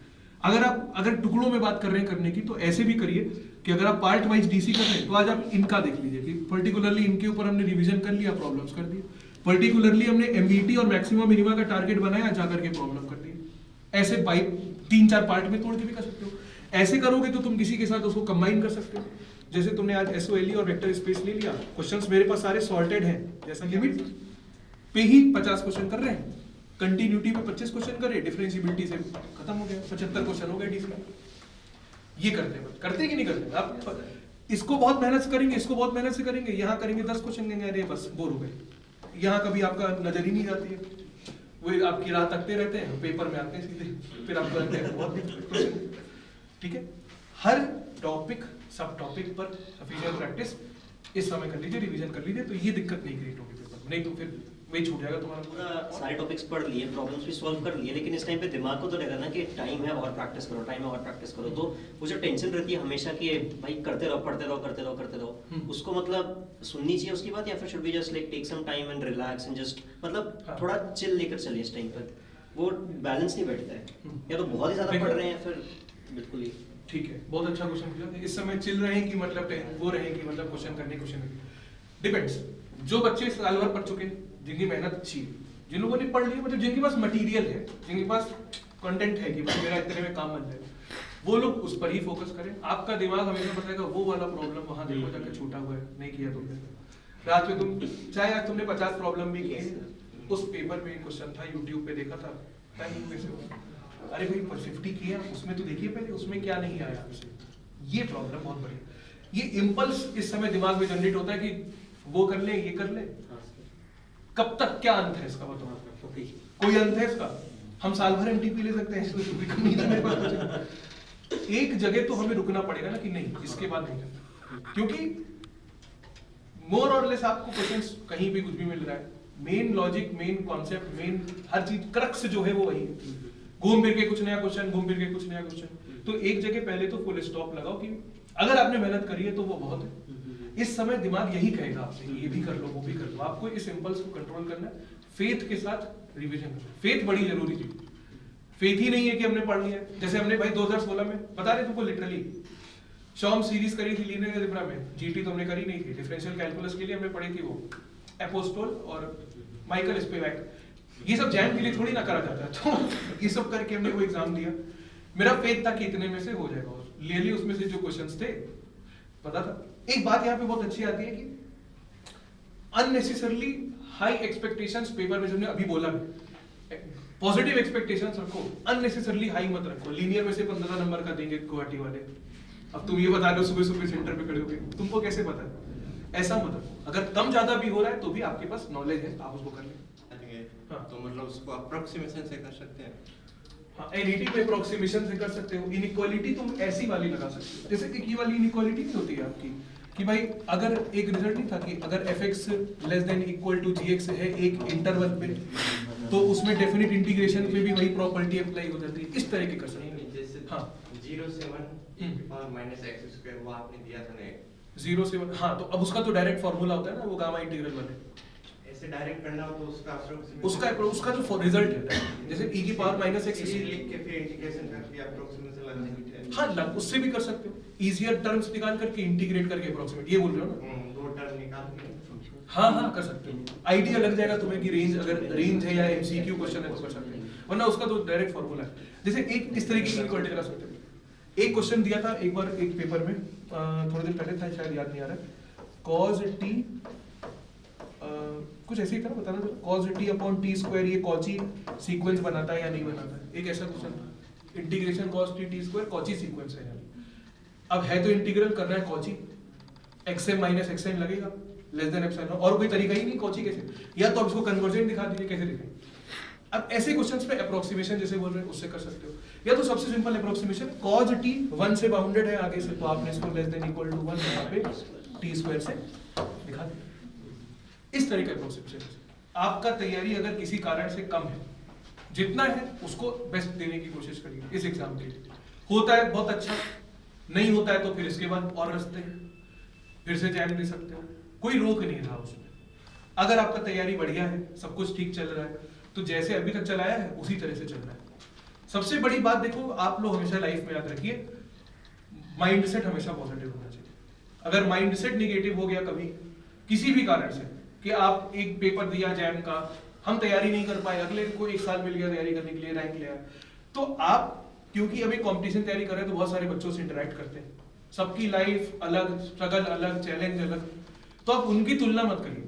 अगर टुकड़ों में बात कर रहे हैं करने की, तो ऐसे भी करिए कि अगर आप पार्ट वाइज डीसी कर रहे हैं तो आज आप इनका देख लीजिए कि पर्टिकुलरली इनके ऊपर हमने रिवीजन कर लिया, प्रॉब्लम्स कर दिए, पर्टिकुलरली हमने एमवीटी और मैक्सिमम मिनिमा का टारगेट बनाया, जाकर के प्रॉब्लम कर दी। ऐसे बाई 3-4 पार्ट में तोड़ के भी कर सकते हो। ऐसे करोगे तो तुम किसी के साथ उसको कंबाइन कर सकते हो। जैसे तुमने आज एसओएलई और वेक्टर स्पेस ले लिया, क्वेश्चंस मेरे पास सारे सॉर्टेड हैं, जैसा लिमिट पे ही 50 क्वेश्चन कर रहे हैं, कंटिन्यूटी पे 25 क्वेश्चन करे, डिफरेंशिएबिलिटी से खत्म हो गया, 75 क्वेश्चन हो गए डीसी। ये करते कि नहीं करते? आप इसको बहुत मेहनत से करेंगे, इसको बहुत मेहनत से करेंगे, यहाँ करेंगे 10 क्वेश्चन देंगे, अरे बस बोर हो गए। यहाँ कभी आपका नजर ही नहीं जाती है, वो आपकी राह तकते रहते हैं, पेपर में आते हैं सीधे, फिर आपको लगता है बहुत क्वेश्चन। ठीक है, हर टॉपिक सब टॉपिक पर सफिशिएंट प्रैक्टिस इस समय कर लीजिए, रिवीजन कर लीजिए, तो ये दिक्कत नहीं क्रिएट होगी पेपर में, नहीं तो फिर वही छूट जाएगा तुम्हारा। पूरा सारे टॉपिक्स पढ़ लिए, प्रॉब्लम्स भी सॉल्व कर लिए, लेकिन इस टाइम पे दिमाग को तो रहता है ना कि टाइम है और प्रैक्टिस करो, टाइम है और प्रैक्टिस करो। तो वो जो टेंशन रहती है हमेशा कि भाई करते रहो, पढ़ते रहो, करते रहो, करते रहो, उसको मतलब सुननी चाहिए उसकी बात, या फिर should be just like take some time and relax and just मतलब थोड़ा चिल लेकर चलिए इस टाइम पर, वो बैलेंस नहीं बैठता है। या तो बहुत ही ज्यादा पढ़ रहे हैं फिर बिल्कुल ही ठीक है। बहुत अच्छा क्वेश्चन पूछा। इस समय चिल रहे हैं कि मतलब वो रहे कि मतलब क्वेश्चन डिपेंड्स। जो बच्चे साल भर पढ़ चुके हैं, जिनकी मेहनत अच्छी है, जिन लोगों ने पढ़ लिया, मतलब जिनके पास मटेरियल है, जिनके पास कंटेंट है कि मेरा इतने में काम बन जाए, वो लोग उस पर ही फोकस करें। आपका दिमाग हमेशा बताएगा वो वाला प्रॉब्लम वहां देखो जाकर छूटा हुआ है, नहीं किया तुमने। रात में तुम चाहे आज तुमने 50 प्रॉब्लम भी किए, उस पेपर में क्वेश्चन था, यूट्यूब पे देखा था, टाइम में से अरे भाई 50 किया, उसमें तो देखिए पहले उसमें क्या नहीं आया आपसे। ये प्रॉब्लम बहुत बड़ी। ये इम्पल्स इस समय दिमाग में जनरेट होता है कि वो कर ले, ये कर ले, कब तक क्या अंत है इसका बताओ? कोई अंत है इसका? हम साल भर एमटीपी ले सकते हैं, इसमें कोई कमी नहीं है पास। एक जगह तो हमें रुकना पड़ेगा ना कि नहीं, इसके बाद नहीं करना, क्योंकि मोर और लेस आपको क्वेश्चंस कहीं भी कुछ भी मिल रहा है, main logic, main concept, main हर चीज क्रक्स जो है वो वही है। घूम फिर के कुछ नया क्वेश्चन, घूम फिर के कुछ नया क्वेश्चन। तो एक जगह पहले तो फुल स्टॉप लगाओ कि अगर आपने मेहनत करी है तो वो बहुत है। इस समय दिमाग यही कहेगा आपसे, ये भी कर लो, वो भी कर लो। आपको इस इंपल्स को कंट्रोल करना है, फेथ के साथ रिवीजन करना। फेथ बड़ी जरूरी चीज। फेथ ही नहीं है कि हमने पढ़ लिया, जैसे हमने भाई 2016 में बता रहे तुमको लिटरली शॉम सीरीज करी थी लीनियर अलजेब्रा में, जीटी तो हमने करी नहीं थी। डिफरेंशियल कैलकुलस के लिए हमने पढ़ी थी वो एपोस्टोल और माइकल स्पिवक। ये सब जैम के लिए थोड़ी ना करा जाता है, तो ये सब करके हमने वो एग्जाम दिया। मेरा फेथ था कि इतने में से हो जाएगा, ले ली उसमें से जो क्वेश्चंस थे पता था। एक बात यहाँ पे बहुत अच्छी आती है कि अननेसेसरली हाई एक्सपेक्टेशंस पेपर में, जो अभी बोला, पॉजिटिव एक्सपेक्टेशंस रखो, अननेसेसरली हाई मत रखो। लीनियर में से 15 नंबर का देंगे गुवाहाटी वाले, अब तुम ये बता रहे हो सुबह सुबह सेंटर पे खड़े होगे, तुमको कैसे पता है? ऐसा मत रखो। अगर कम ज्यादा भी हो रहा है तो भी आपके पास नॉलेज है, आप उसको कर लें। हाँ। तो मतलब उसको अप्रोक्सीमेशन से कर सकते हैं। हाँ, एनईटी पे अप्रोक्सीमेशन से कर सकते हो। इनइक्वालिटी तुम ऐसी वाली लगा सकते हो, जैसे कि ये वाली इनइक्वालिटी नहीं होती है आपकी कि भाई अगर एक रिजल्ट नहीं था कि अगर fx less than equal to gx है एक इंटरवल पे, तो उसमें डेफिनेट इंटीग्रेशन पे भी वही प्रॉपर्टी अप्लाई हो जाती है। इस तरह के कर सकते हैं। जैसे हाँ 0 से 1 और माइनस एक्स स्क्वायर वो आपने दिया था ना 0 से 1, हाँ, तो अब उसका तो डायरेक्ट फॉर्मूला होता है ना, वो गामा इंटीग्रल वाले। ऐसे डायरेक्ट करना हो तो उसका जो रिजल्ट है, जैसे e की पावर माइनस एक्स लिख के फिर इंटीग्रेशन करके अप्रोक्सीमेशन लगा सकते हैं। हाँ, उससे भी कर सकते हो, इजियर टर्म्स निकाल करके इंटीग्रेट करके अप्रोक्सीमेट, ये बोल रहे हो ना? दो टर्म निकाल के हाँ कर सकते हो। आइडिया लग जाएगा तुम्हें कि रेंज, अगर रेंज है या एमसीक्यू क्वेश्चन है तो कर सकते हो, वरना उसका तो डायरेक्ट फॉर्मूला है। जैसे एक इस तरीके की इनइक्वालिटी लगा सकते हो। एक क्वेश्चन दिया था एक बार एक पेपर में, थोड़े दिन पहले था, शायद याद नहीं आ रहा, cos t कुछ ऐसे ही था, बताना था, cos t upon t square ये कॉची सीक्वेंस बनाता है या नहीं बनाता है, एक ऐसा क्वेश्चन था। Integration cos t square Cauchy sequence है यानी, अब है तो इंटीग्रल करना है कॉची, xm माइनस xn लगेगा लेस देन एप्सिलॉन, और कोई तरीका ही नहीं कॉची कैसे, या तो आप इसको कन्वर्जेंट दिखा दीजिए, कैसे दिखाएं। अब ऐसे क्वेश्चंस पे अप्रोक्सीमेशन जैसे बोल रहे हैं उससे कर सकते हो, या तो सबसे सिंपल अप्रोक्सीमेशन cos t 1 से बाउंडेड है आगे से, तो आपने इसको लेस देन इक्वल टू 1 यहाँ पे t स्क्वायर से दिखा दिया। इस तरह का अप्रोक्सीमेशन। आपका तैयारी अगर किसी कारण से कम है, जितना है उसको बेस्ट देने की कोशिश करिए इस एग्जाम के लिए। होता है बहुत अच्छा, नहीं होता है तो फिर इसके बाद और रास्ते हैं, फिर से जैम दे सकते हो, कोई रोक नहीं रहा उसमें। अगर आपका तैयारी बढ़िया है, सब कुछ ठीक चल रहा है, तो जैसे अभी तक चलाया है उसी तरह से चल रहा है। सबसे बड़ी बात देखो, आप लोग हमेशा लाइफ में याद रखिए, माइंडसेट हमेशा पॉजिटिव होना चाहिए। अगर माइंडसेट निगेटिव हो गया कभी किसी भी कारण से, कि आप एक पेपर दिया जैम का, हम तैयारी नहीं कर पाए, अगले को 1 साल मिल गया तैयारी करने के लिए, रैंक लिया, तो आप क्योंकि अभी कंपटीशन तैयारी कर रहे हैं तो बहुत सारे बच्चों से इंटरेक्ट करते हैं, सबकी लाइफ अलग, स्ट्रगल अलग, चैलेंज अलग, तो आप उनकी तुलना मत करिए,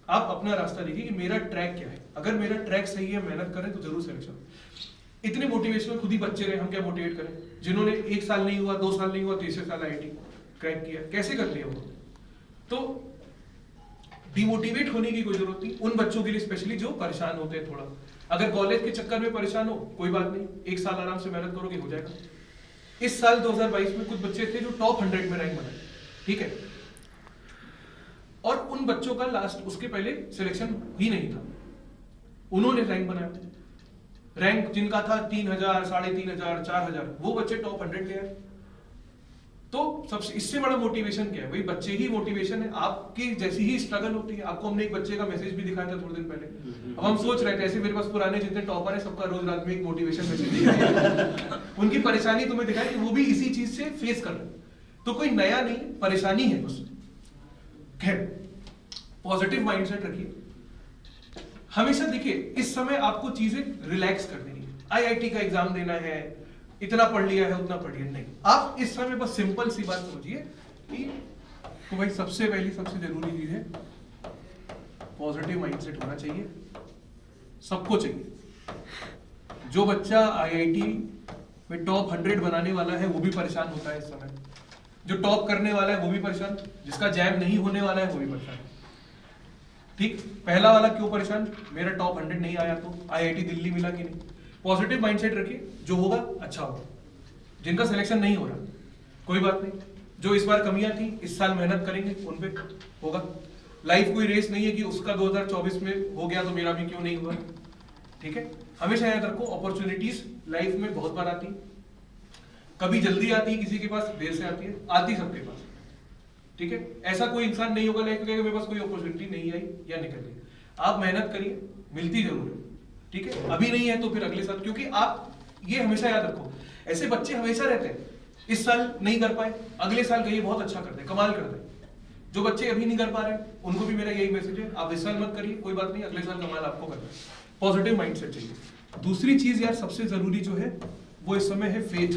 आप अपना रास्ता देखिए कि मेरा ट्रैक क्या है। अगर मेरा ट्रैक सही है, मेहनत करें तो जरूर सिलेक्शन। इतने मोटिवेशनल खुद ही बच्चे रहे, हम क्या मोटिवेट करें, जिन्होंने 1 साल नहीं हुआ, 2 साल नहीं हुआ, तीसरे साल IIT क्रैक किया, कैसे कर लिया वो। तो डिमोटिवेट होने की कोई जरूरत नहीं, उन बच्चों के लिए स्पेशली जो परेशान होते हैं थोड़ा। अगर कॉलेज के चक्कर में परेशान हो, कोई बात नहीं, 1 साल आराम से मेहनत करोगे, हो जाएगा। इस साल 2022 में कुछ बच्चे थे जो टॉप 100 में रैंक बनाए, ठीक है, और उन बच्चों का लास्ट उसके पहले सिलेक्शन ही नहीं था, उन्होंने रैंक बनाया। रैंक जिनका था 3000, 3500, 4000, वो बच्चे टॉप 100 ले आए। तो सबसे इससे बड़ा मोटिवेशन क्या है, वही बच्चे ही मोटिवेशन है, आपकी जैसी ही स्ट्रगल होती है। आपको हमने एक बच्चे का मैसेज भी दिखाया था थोड़े दिन पहले, अब हम सोच रहे थे ऐसे मेरे पास पुराने जितने टॉपर है सबका रोज रात में एक मोटिवेशन मैसेज दिखाया उनकी परेशानी तुम्हें दिखाई कि वो भी इसी चीज से फेस कर रहे, तो कोई नया नहीं, परेशानी है बस। खैर, पॉजिटिव माइंडसेट रखिए हमेशा। देखिए इस समय आपको चीजें रिलैक्स कर देनी है, IIT का एग्जाम देना है, इतना पढ़ लिया है उतना पढ़िए नहीं, आप इस समय बस सिंपल सी बात समझिए कि तो भाई सबसे पहली सबसे जरूरी चीज है पॉजिटिव माइंडसेट होना चाहिए, सबको चाहिए। जो बच्चा IIT में टॉप 100 बनाने वाला है वो भी परेशान होता है इस समय, जो टॉप करने वाला है वो भी परेशान, जिसका जैम नहीं होने वाला है वो भी परेशान। ठीक, पहला वाला क्यों परेशान, मेरा टॉप 100 नहीं आया तो IIT दिल्ली मिला कि नहीं। पॉजिटिव माइंडसेट रखिए, जो होगा अच्छा होगा। जिनका सिलेक्शन नहीं हो रहा कोई बात नहीं, जो इस बार कमियां थी इस साल मेहनत करेंगे उन पे होगा। लाइफ कोई रेस नहीं है कि उसका 2024 में हो गया तो मेरा भी क्यों नहीं हुआ, ठीक है। हमेशा याद रखो अपॉर्चुनिटीज लाइफ में बहुत बार आती, कभी जल्दी आती है, किसी के पास देर से आती है, आती सबके पास, ठीक है। ऐसा कोई इंसान नहीं होगा लाइफ में मेरे पास कोई अपॉर्चुनिटी नहीं आई या निकल गई। आप मेहनत करिए, मिलती जरूर है, ठीक है। अभी नहीं है तो फिर अगले साल, क्योंकि आप ये हमेशा याद रखो, ऐसे बच्चे हमेशा रहते हैं, इस साल नहीं कर पाए अगले साल कहिए बहुत अच्छा करते हैं, कमाल करते हैं। जो बच्चे अभी नहीं कर पा रहे उनको भी मेरा यही मैसेज है, आप इस साल मत करिए, कोई बात नहीं, अगले साल कमाल आपको करना है। पॉजिटिव माइंडसेट चाहिए। दूसरी चीज यार सबसे जरूरी जो है वो इस समय है फेथ,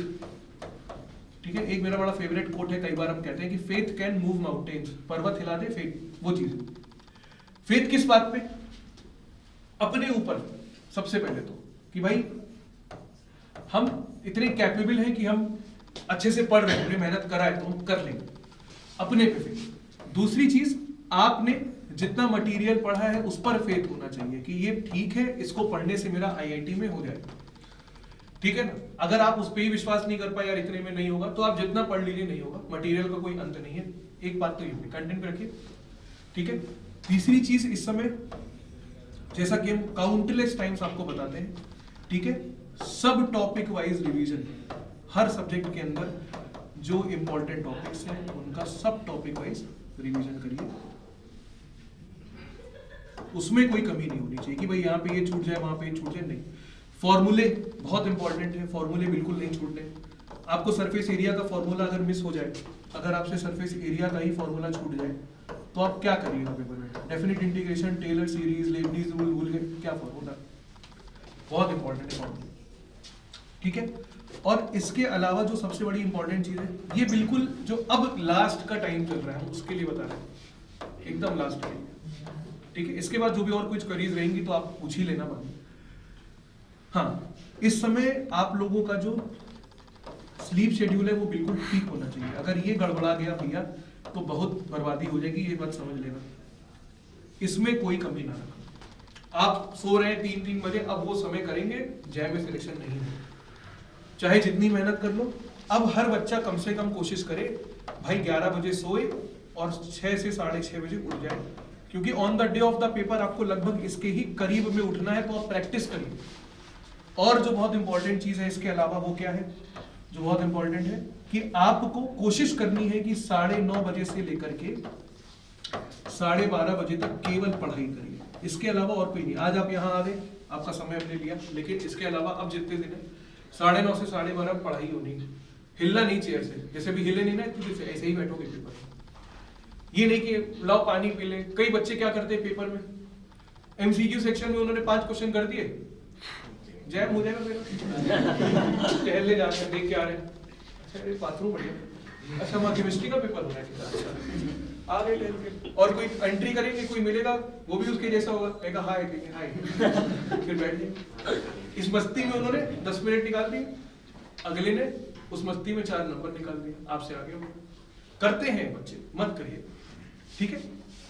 ठीक है, एक मेरा बड़ा फेवरेट कोट है, कई बार हम कहते हैं कि फेथ कैन मूव माउंटेन्स, पर्वत हिला दे फेथ, वो चीज। फेथ किस बात पे? अपने ऊपर सबसे पहले तो, कि भाई हम इतने कैपेबल हैं कि हम अच्छे से पढ़ रहे हैं, हमने मेहनत करा है तो हम कर लेंगे, अपने पे फेथ। दूसरी चीज, आपने जितना मटेरियल पढ़ा है उस पर फेथ होना चाहिए कि ये ठीक है, इसको पढ़ने से मेरा आईआईटी में हो जाएगा, ठीक है ना। अगर आप उस पर ही विश्वास नहीं कर पाए, यार इतने में नहीं होगा, तो आप जितना पढ़ लीजिए नहीं होगा, मटेरियल का कोई अंत नहीं है। एक बात तो ये होगी, कंटेंट पे रखिए, ठीक है। तीसरी चीज, इस समय जैसा कि हम काउंटलेस टाइम्स आपको बताते हैं, ठीक है, सब टॉपिक वाइज रिवीजन, हर सब्जेक्ट के अंदर जो इंपॉर्टेंट टॉपिक्स हैं उनका सब टॉपिक वाइज रिवीजन करिए, उसमें कोई कमी नहीं होनी चाहिए कि भाई यहाँ पे ये छूट जाए, वहां पे ये छूट जाए, नहीं। फॉर्मूले बहुत इंपॉर्टेंट है, फॉर्मूले बिल्कुल नहीं छूटने। आपको सरफेस एरिया का फॉर्मूला अगर मिस हो जाए, अगर आपसे सरफेस एरिया का ही फॉर्मूला छूट जाए, तो आप क्या करिएगा पेपर में? Definite integration, Taylor series, Leibniz rule भूल गए, क्या फॉर्मूला? बहुत इंपॉर्टेंट है फॉर्मूला, ठीक है। और इसके अलावा जो सबसे बड़ी इंपॉर्टेंट चीज है, ये बिल्कुल जो अब लास्ट का टाइम चल रहा है उसके लिए बता रहे हैं, एकदम लास्ट टाइम, ठीक है। इसके बाद जो भी और कुछ क्वेरीज रहेंगी तो आप पूछ ही लेना बाद में। हाँ, इस समय आप लोगों का जो स्लीप शेड्यूल है वो बिल्कुल ठीक होना चाहिए। अगर ये गड़बड़ा गया भैया तो बहुत बर्बादी हो जाएगी, ये बात समझ लेना। इसमें कोई कमी ना रखना। आप सो रहे हैं 3-3 बजे, अब वो समय करेंगे जैम में सिलेक्शन नहीं है, चाहे जितनी मेहनत कर लो। अब हर बच्चा कम से कम कोशिश करे भाई 11 बजे सोए और 6 से 6:30 बजे उठ जाए, क्योंकि on the day of the paper आपको लगभग इसके ही करीब में उठना है, तो आप प्रैक्टिस करिए। और जो बहुत इंपॉर्टेंट चीज है इसके अलावा, वो क्या है जो बहुत इंपॉर्टेंट है, कि आपको कोशिश करनी है कि 9:30 बजे से लेकर के 12:30 बजे तक केवल पढ़ाई करिए, इसके अलावा और कोई नहीं। आज आप यहाँ आ गए, आपका समय हमने लिया, लेकिन इसके अलावा अब जितने दिन है 9:30 से 12:30 पढ़ाई होनी है। हिलना नहीं चेयर से, जैसे भी हिले नहीं ना तो जैसे ऐसे ही बैठोगे पेपर। ये नहीं कि लाओ पानी पी ले। कई बच्चे क्या करते हैं पेपर में, एमसीक्यू सेक्शन में उन्होंने 5 क्वेश्चन कर दिए, जैम हो जाएगा मेरा, टहलने जाते हैं, देख के आ रहे हैं, अच्छा ये बाथरूम बढ़िया, अच्छा वहाँ केमिस्ट्री का पेपर हो रहा है, अच्छा आ गए टहल के। और कोई एंट्री करेंगे, कोई मिलेगा वो भी उसके जैसा होगा, कहेगा हाय, कहेंगे हाय, फिर बैठ जाए। इस मस्ती में उन्होंने 10 मिनट निकाल दिए, अगले ने उस मस्ती में 4 नंबर निकाल दिए, आपसे आगे हो। करते हैं बच्चे, मत करिए, ठीक है,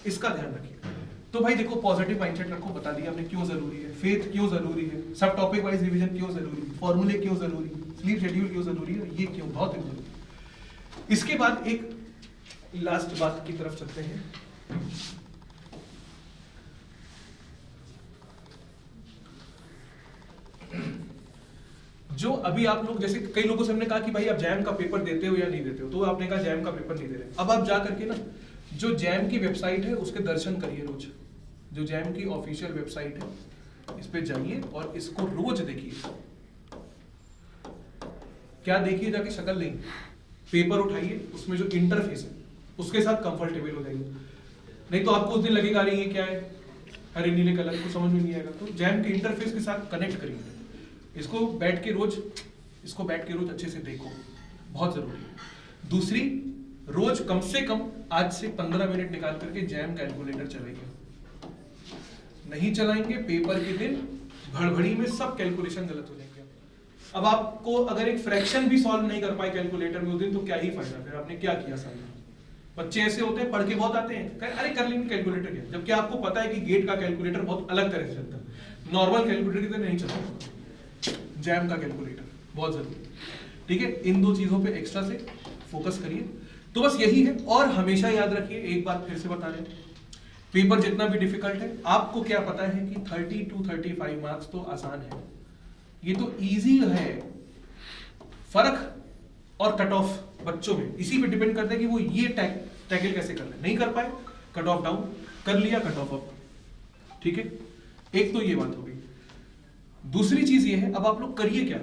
इसका ध्यान रखिए। तो भाई देखो, पॉजिटिव माइंडसेट रखो, बता दिया हमने क्यों जरूरी है, फेथ क्यों जरूरी है, सब टॉपिक वाइज रिवीजन क्यों जरूरी है, फॉर्मूले क्यों जरूरी है, स्लीप शेड्यूल क्यों जरूरी है, ये क्यों बहुत जरूरी है। इसके बाद एक लास्ट बात की तरफ चलते हैं। जो अभी आप लोग, जैसे कई लोगों से हमने कहा कि भाई आप जैम का पेपर देते हो या नहीं देते हो, तो आपने कहा जैम का पेपर नहीं दे रहे। अब आप जा करके ना जो जैम की वेबसाइट है उसके दर्शन करिए रोज, जो जैम की ऑफिशियल वेबसाइट है इस पे जाइए और इसको रोज देखिए। क्या देखिए जाके, शक्ल नहीं, पेपर उठाइए, उसमें जो इंटरफेस है उसके साथ कंफर्टेबल हो जाइए। नहीं तो आपको उस दिन लगेगा अरे ये क्या है, हरे नीले कलर को समझ में नहीं आएगा। तो जैम के इंटरफेस के साथ कनेक्ट करिए, इसको बैठ के रोज अच्छे से देखो, बहुत जरूरी है। दूसरी, रोज कम से कम आज से 15 मिनट निकाल करके जैम कैलकुलेटर चलाइए। नहीं चलाएंगे पेपर के दिन भड़भड़ी में सब कैलकुलेशन गलत हो जाएंगे। अब आपको अगर एक फ्रैक्शन भी सॉल्व नहीं कर पाए कैलकुलेटर में उस दिन, तो क्या ही फायदा, फिर आपने क्या किया सामने। बच्चे ऐसे होते हैं, पढ़ के बहुत आते हैं, अरे कर लेंगे कैलकुलेटर क्या, जबकि आपको पता है कि गेट का कैलकुलेटर बहुत अलग तरह से चलता है, नॉर्मल कैलकुलेटर की तरह नहीं चलता। जैम का कैलकुलेटर बहुत जरूरी, ठीक है। इन 2 चीजों पे एक्स्ट्रा से फोकस करिए। तो बस यही है। और हमेशा याद रखिए, एक बात फिर से बता रहे हैं, पेपर जितना भी डिफिकल्ट है, आपको क्या पता है कि 30 to 35 मार्क्स तो आसान है, ये तो इजी है। फर्क और कट ऑफ बच्चों में इसी पे डिपेंड करता है कि वो ये टैकल कैसे कर ले। नहीं कर पाए, कट ऑफ डाउन कर लिया, कट ऑफ अप, ठीक है। एक तो ये बात हो गई। दूसरी चीज ये है, अब आप लोग करिए क्या,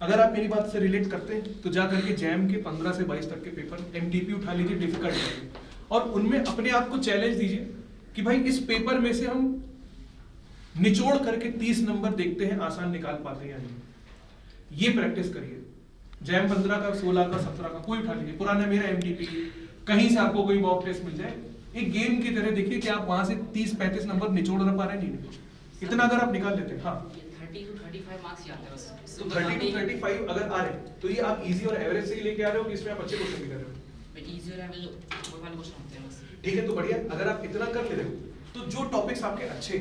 अगर आप मेरी बात से रिलेट करते हैं तो जा करके जैम के 15 से 22 तक के पेपर एमटीपी उठा लीजिए, डिफिकल्ट है, और उनमें अपने आप को चैलेंज दीजिए कि भाई इस पेपर में से हम निचोड़ करके 30 नंबर देखते हैं आसान निकाल पाते हैं या नहीं। ये प्रैक्टिस करिए, जैम 15 का, 16 का, 17 का, कोई उठा लीजिए, पुराना मेरा MTP, कहीं से आपको कोई मॉक टेस्ट मिल जाए, एक गेम की तरह देखिए कि आप वहां से 30-35 नंबर निचोड़ पा रहे हैं, नहीं, इतना अगर आप निकाल लेते हैं, हाँ 30 to 35 मार्क्स ही आते हैं बस। तो 30 to 35 अगर आ रहे हैं तो ये आप इजी और एवरेज से ही लेके आ रहे हो कि इसमें आप अच्छे क्वेश्चन भी कर रहे हो? इजी और एवरेज वो वाले क्वेश्चन होते हैं बस। ठीक है, तो बढ़िया, अगर आप इतना कर ले रहे हो तो जो टॉपिक्स आपके अच्छे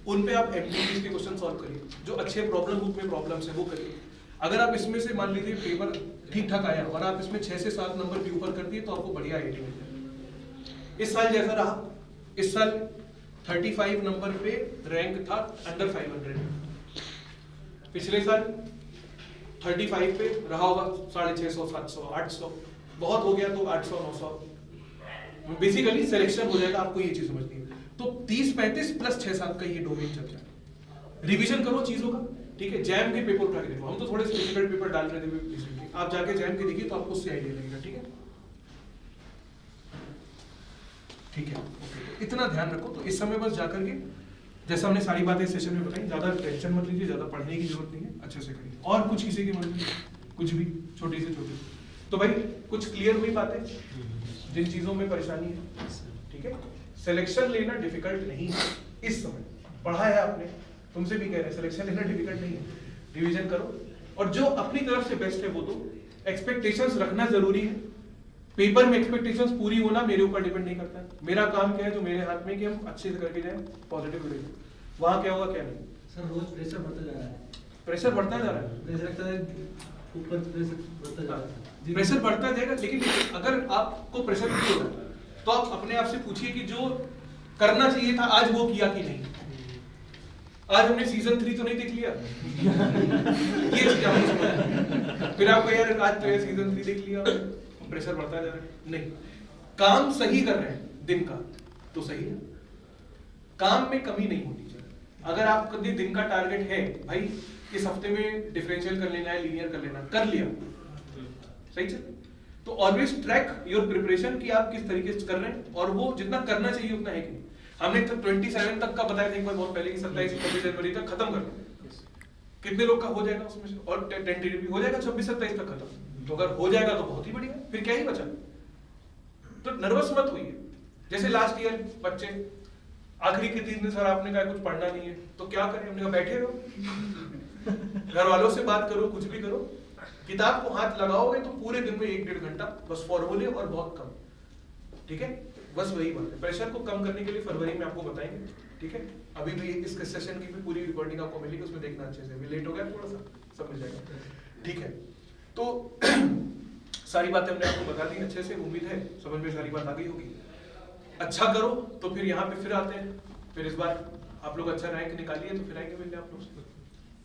उन पे आप MTPs के क्वेश्चन सॉल्व करिए, जो अच्छे प्रॉब्लम बुक में प्रॉब्लम्स है वो करिए। अगर आप इसमें से मान लीजिए पेपर ठीक ठाक आया और आप इसमें 6 से 7 नंबर भी ऊपर कर दिए तो आपको बढ़िया IIT मिल जाए। इस साल जैसा रहा, इस साल 35 नंबर पे रैंक था अंडर 500, पिछले साल 35 पे रहा होगा 650, 700, 800, बहुत हो गया तो 800, 900, बेसिकली सिलेक्शन हो जाएगा, आपको ये चीज समझनी है। तो 30-35 प्लस 6-7 का ये डोमेन चल रहा है। रिवीजन करो चीजों का, ठीक है, जैम के पेपर उठा के देखो, हम तो थोड़े से डिफिकल्ट पेपर डाल रहे थे रिसेंटली, आप जाके जैम के देखिए तो आपको उससे आइडिया लगेगा, ठीक है, ठीक है, ओके। इतना ध्यान रखो, तो इस समय बस जाकर के जैसा हमने सारी बातें सेशन में बताई, ज्यादा टेंशन मत लीजिए, ज्यादा पढ़ने की जरूरत नहीं है, अच्छे से करिए। और कुछ किसी की मर्जी, कुछ भी छोटी से छोटी, तो भाई कुछ क्लियर हुई बातें जिन चीजों में परेशानी है, ठीक है। सिलेक्शन लेना डिफिकल्ट नहीं है, इस समय पढ़ा है आपने, तुमसे भी कह रहे हैं सिलेक्शन लेना डिफिकल्ट नहीं है, रिवीजन करो और जो अपनी तरफ से बेस्ट है वो दो। एक्सपेक्टेशंस रखना जरूरी है, पेपर में एक्सपेक्टेशंस पूरी होना मेरे ऊपर डिपेंड नहीं करता है, मेरा काम क्या है जो मेरे हाथ में कि हम अच्छे से करके जाएं, पॉजिटिव रहे, वहां क्या होगा क्या नहीं। सर रोज प्रेशर बढ़ता जा रहा है, प्रेशर बढ़ता जा रहा है, प्रेशर लगता है ऊपर प्रेशर बढ़ता जा रहा है, प्रेशर बढ़ता जाएगा, लेकिन अगर आपको प्रेशर नहीं हो रहा तो आप अपने आप से पूछिए कि जो करना चाहिए था आज वो किया कि नहीं। आज हमने सीजन 3 तो नहीं देख लिया ये चीज आपको समझ, फिर आपको यार आज तो सीजन 3 देख लिया, प्रेशर बढ़ता जा रहा है, नहीं, काम सही कर रहे हैं दिन का तो सही है, काम में कमी नहीं होनी चाहिए। अगर आप कभी दिन का टारगेट है भाई इस हफ्ते में डिफरेंशियल कर लेना है, लीनियर कर लेना, कर लिया, सही चल, तो ऑलवेज ट्रैक योर प्रिपरेशन कि आप किस तरीके से कर रहे हैं और वो जितना करना चाहिए उतना है कि नहीं। हमने तो 27 तक का बताया था एक बार बहुत पहले कि 27-26 जनवरी तक खत्म कर लो, कितने लोग का हो जाएगा उसमें से, और टेंटेटिव हो जाएगा 26-27 तक खत्म, तो अगर हो जाएगा तो बहुत ही बढ़िया, फिर क्या ही बचा। तो नर्वस मत होइए, जैसे लास्ट ईयर बच्चे आखिरी के 3 दिन सर आपने कहा कुछ पढ़ना नहीं है तो क्या करें, हमने कहा बैठे रहो घर वालों से बात करो, कुछ भी करो, किताब को हाथ लगाओगे तो पूरे दिन में 1-1.5 घंटा बस फॉर्मूले और बहुत कम, ठीक है, बस वही बात है। प्रेशर को कम करने के लिए फरवरी में आपको बताएंगे, ठीक है। अभी भी इस सेशन की भी पूरी रिकॉर्डिंग आपको मिलेगी, उसमें देखना अच्छे से, अभी लेट हो गया थोड़ा सा, सब मिल जाएगा, ठीक है। तो सारी बातें हमने आपको बता दी अच्छे से, उम्मीद है समझ में सारी बात आ गई होगी। अच्छा करो तो फिर यहाँ पे फिर आते हैं, फिर इस बार आप लोग अच्छा रैंक निकालिए तो फिर आएंगे मिलने आप लोग से,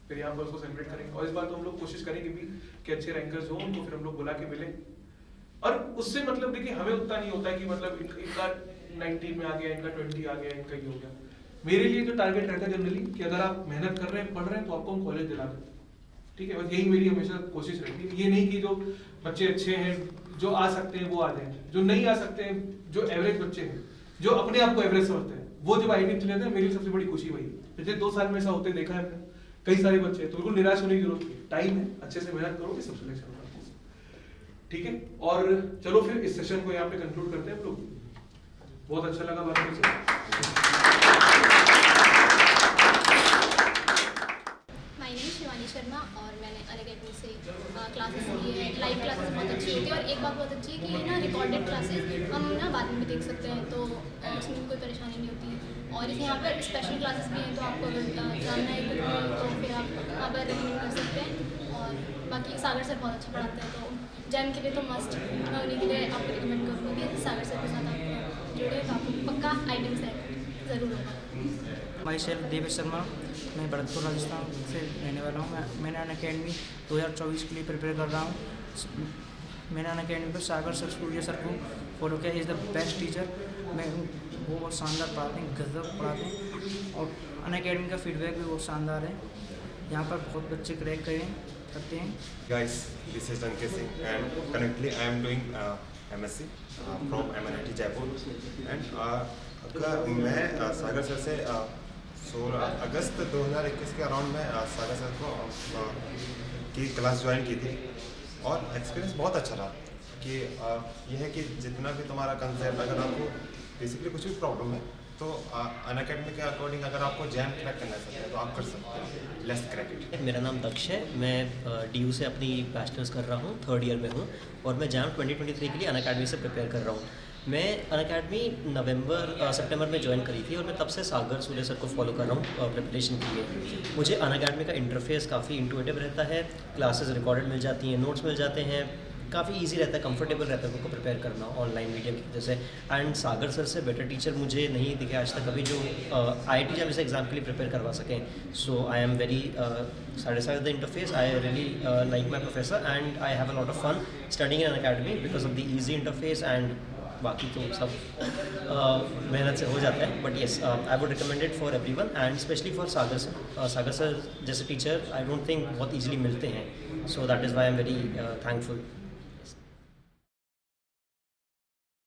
फिर यहाँ पर उसको सेलिब्रेट करेंगे। और इस बार तो हम लोग कोशिश करेंगे भी कि अच्छे रैंकर्स हो उनको फिर हम लोग बुला के मिले, और उससे मतलब देखिए हमें उतना नहीं होता है कि मतलब इनका 19 में आ गया, इनका 20 आ गया, इनका ये हो गया। मेरे लिए जो टारगेट रहता है जनरली कि अगर आप मेहनत कर रहे हैं, पढ़ रहे हैं तो आपको हम कॉलेज दिला दें, ठीक है, बस यही मेरी हमेशा कोशिश रहती है। ये नहीं कि जो बच्चे अच्छे हैं जो आ सकते हैं वो आ जाए, जो नहीं आ सकते हैं, जो एवरेज बच्चे हैं जो अपने आप को एवरेज समझते हैं वो जब IIT चले जाते हैं, मेरी सबसे बड़ी खुशी वही। पिछले 2 साल में ऐसा होते देखा है हमने, कई सारे बच्चे, तो बिल्कुल निराश होने की जरूरत नहीं, टाइम है, अच्छे से मेहनत करोगे सब सिलेक्शन होगा, ठीक है। और चलो फिर इस सेशन को यहाँ पे कंक्लूड करते हैं हम लोग, बहुत अच्छा लगा बात करके। शिवानी शर्मा और मैंने अनअकैडमी से क्लासेस ली है, लाइव क्लासेस बहुत अच्छी होती है, और एक बात बहुत अच्छी है कि ना रिकॉर्डेड क्लासेस हम ना बाद में भी देख सकते हैं, तो उसमें कोई परेशानी नहीं होती। और यहाँ पर स्पेशल क्लासेस भी हैं, तो आपको अगर जानना है कुछ भी तो फिर आप वहाँ पर रिकमेंड कर सकते हैं। और बाकी सागर सर बहुत अच्छा पढ़ाते हैं, तो जैम के लिए तो मस्ट, मैं उन्हीं के लिए आपको रिकमेंड करूँगी कि सागर सर के साथ आप जुड़े तो आपको पक्का आइटम सेट ज़रूर होगा। माई सेल्फ देवेश शर्मा, मैं भरतपुर राजस्थान से रहने वाला हूँ। मैंने अनअकैडमी 2024 के लिए प्रिपेयर कर रहा हूँ। मैंने अनअकैडमी पर सागर सर, सूर्य सर को फॉलो किया, इज़ द बेस्ट टीचर। मैं वो बहुत शानदार पढ़ाते हैं, गजब पढ़ाते हैं, और अनअकैडमी का फीडबैक भी बहुत शानदार है। यहाँ पर बहुत बच्चे क्रैक करते हैं। Guys, this is Anke Singh and currently I am doing MSc from MNIT Jaipur and मैं सागर सर से 16 अगस्त 2021 के अराउंड में सागर सर को की क्लास ज्वाइन की थी। और एक्सपीरियंस बहुत अच्छा रहा कि यह है कि जितना भी तुम्हारा कंसेप्ट, अगर आपको बेसिकली कुछ भी प्रॉब्लम है तो अनअकैडमी के अकॉर्डिंग अगर आपको जैम क्रैक करना है तो आप कर सकते हैं, लेट्स क्रैक इट। मेरा नाम दक्ष है, मैं DU से अपनी बैचलर्स कर रहा हूँ, 3rd ईयर में हूँ और मैं जैम 2023 के लिए अनअकैडमी से प्रिपेयर कर रहा हूँ। मैं अनअकैडमी सितंबर में ज्वाइन करी थी और मैं तब से सागर सूर्य सर को फॉलो कर रहा हूँ प्रिपरेशन के लिए। मुझे अनअकैडमी का इंटरफेस काफ़ी इंटुइटिव रहता है, क्लासेस रिकॉर्डेड मिल जाती हैं, नोट्स मिल जाते हैं, काफ़ी इजी रहता है, कंफर्टेबल रहता है उनको प्रिपेयर करना ऑनलाइन मीडियम की वजह से। एंड सागर सर से बेटर टीचर मुझे नहीं दिखे आज तक कभी जो IIT जैसे एग्जाम के लिए प्रिपेयर करवा सकें। So I am very satisfied with the interface. I really like my professor and I have a lot of fun studying in an academy because of the easy interface and बाकी तो सब मेहनत से हो जाता है। But yes, I would recommend it for everyone and specially for Sagar sir. Sagar sir जैसे टीचर आई डोंट थिंक बहुत ईजिली मिलते हैं, so that is why I am very thankful.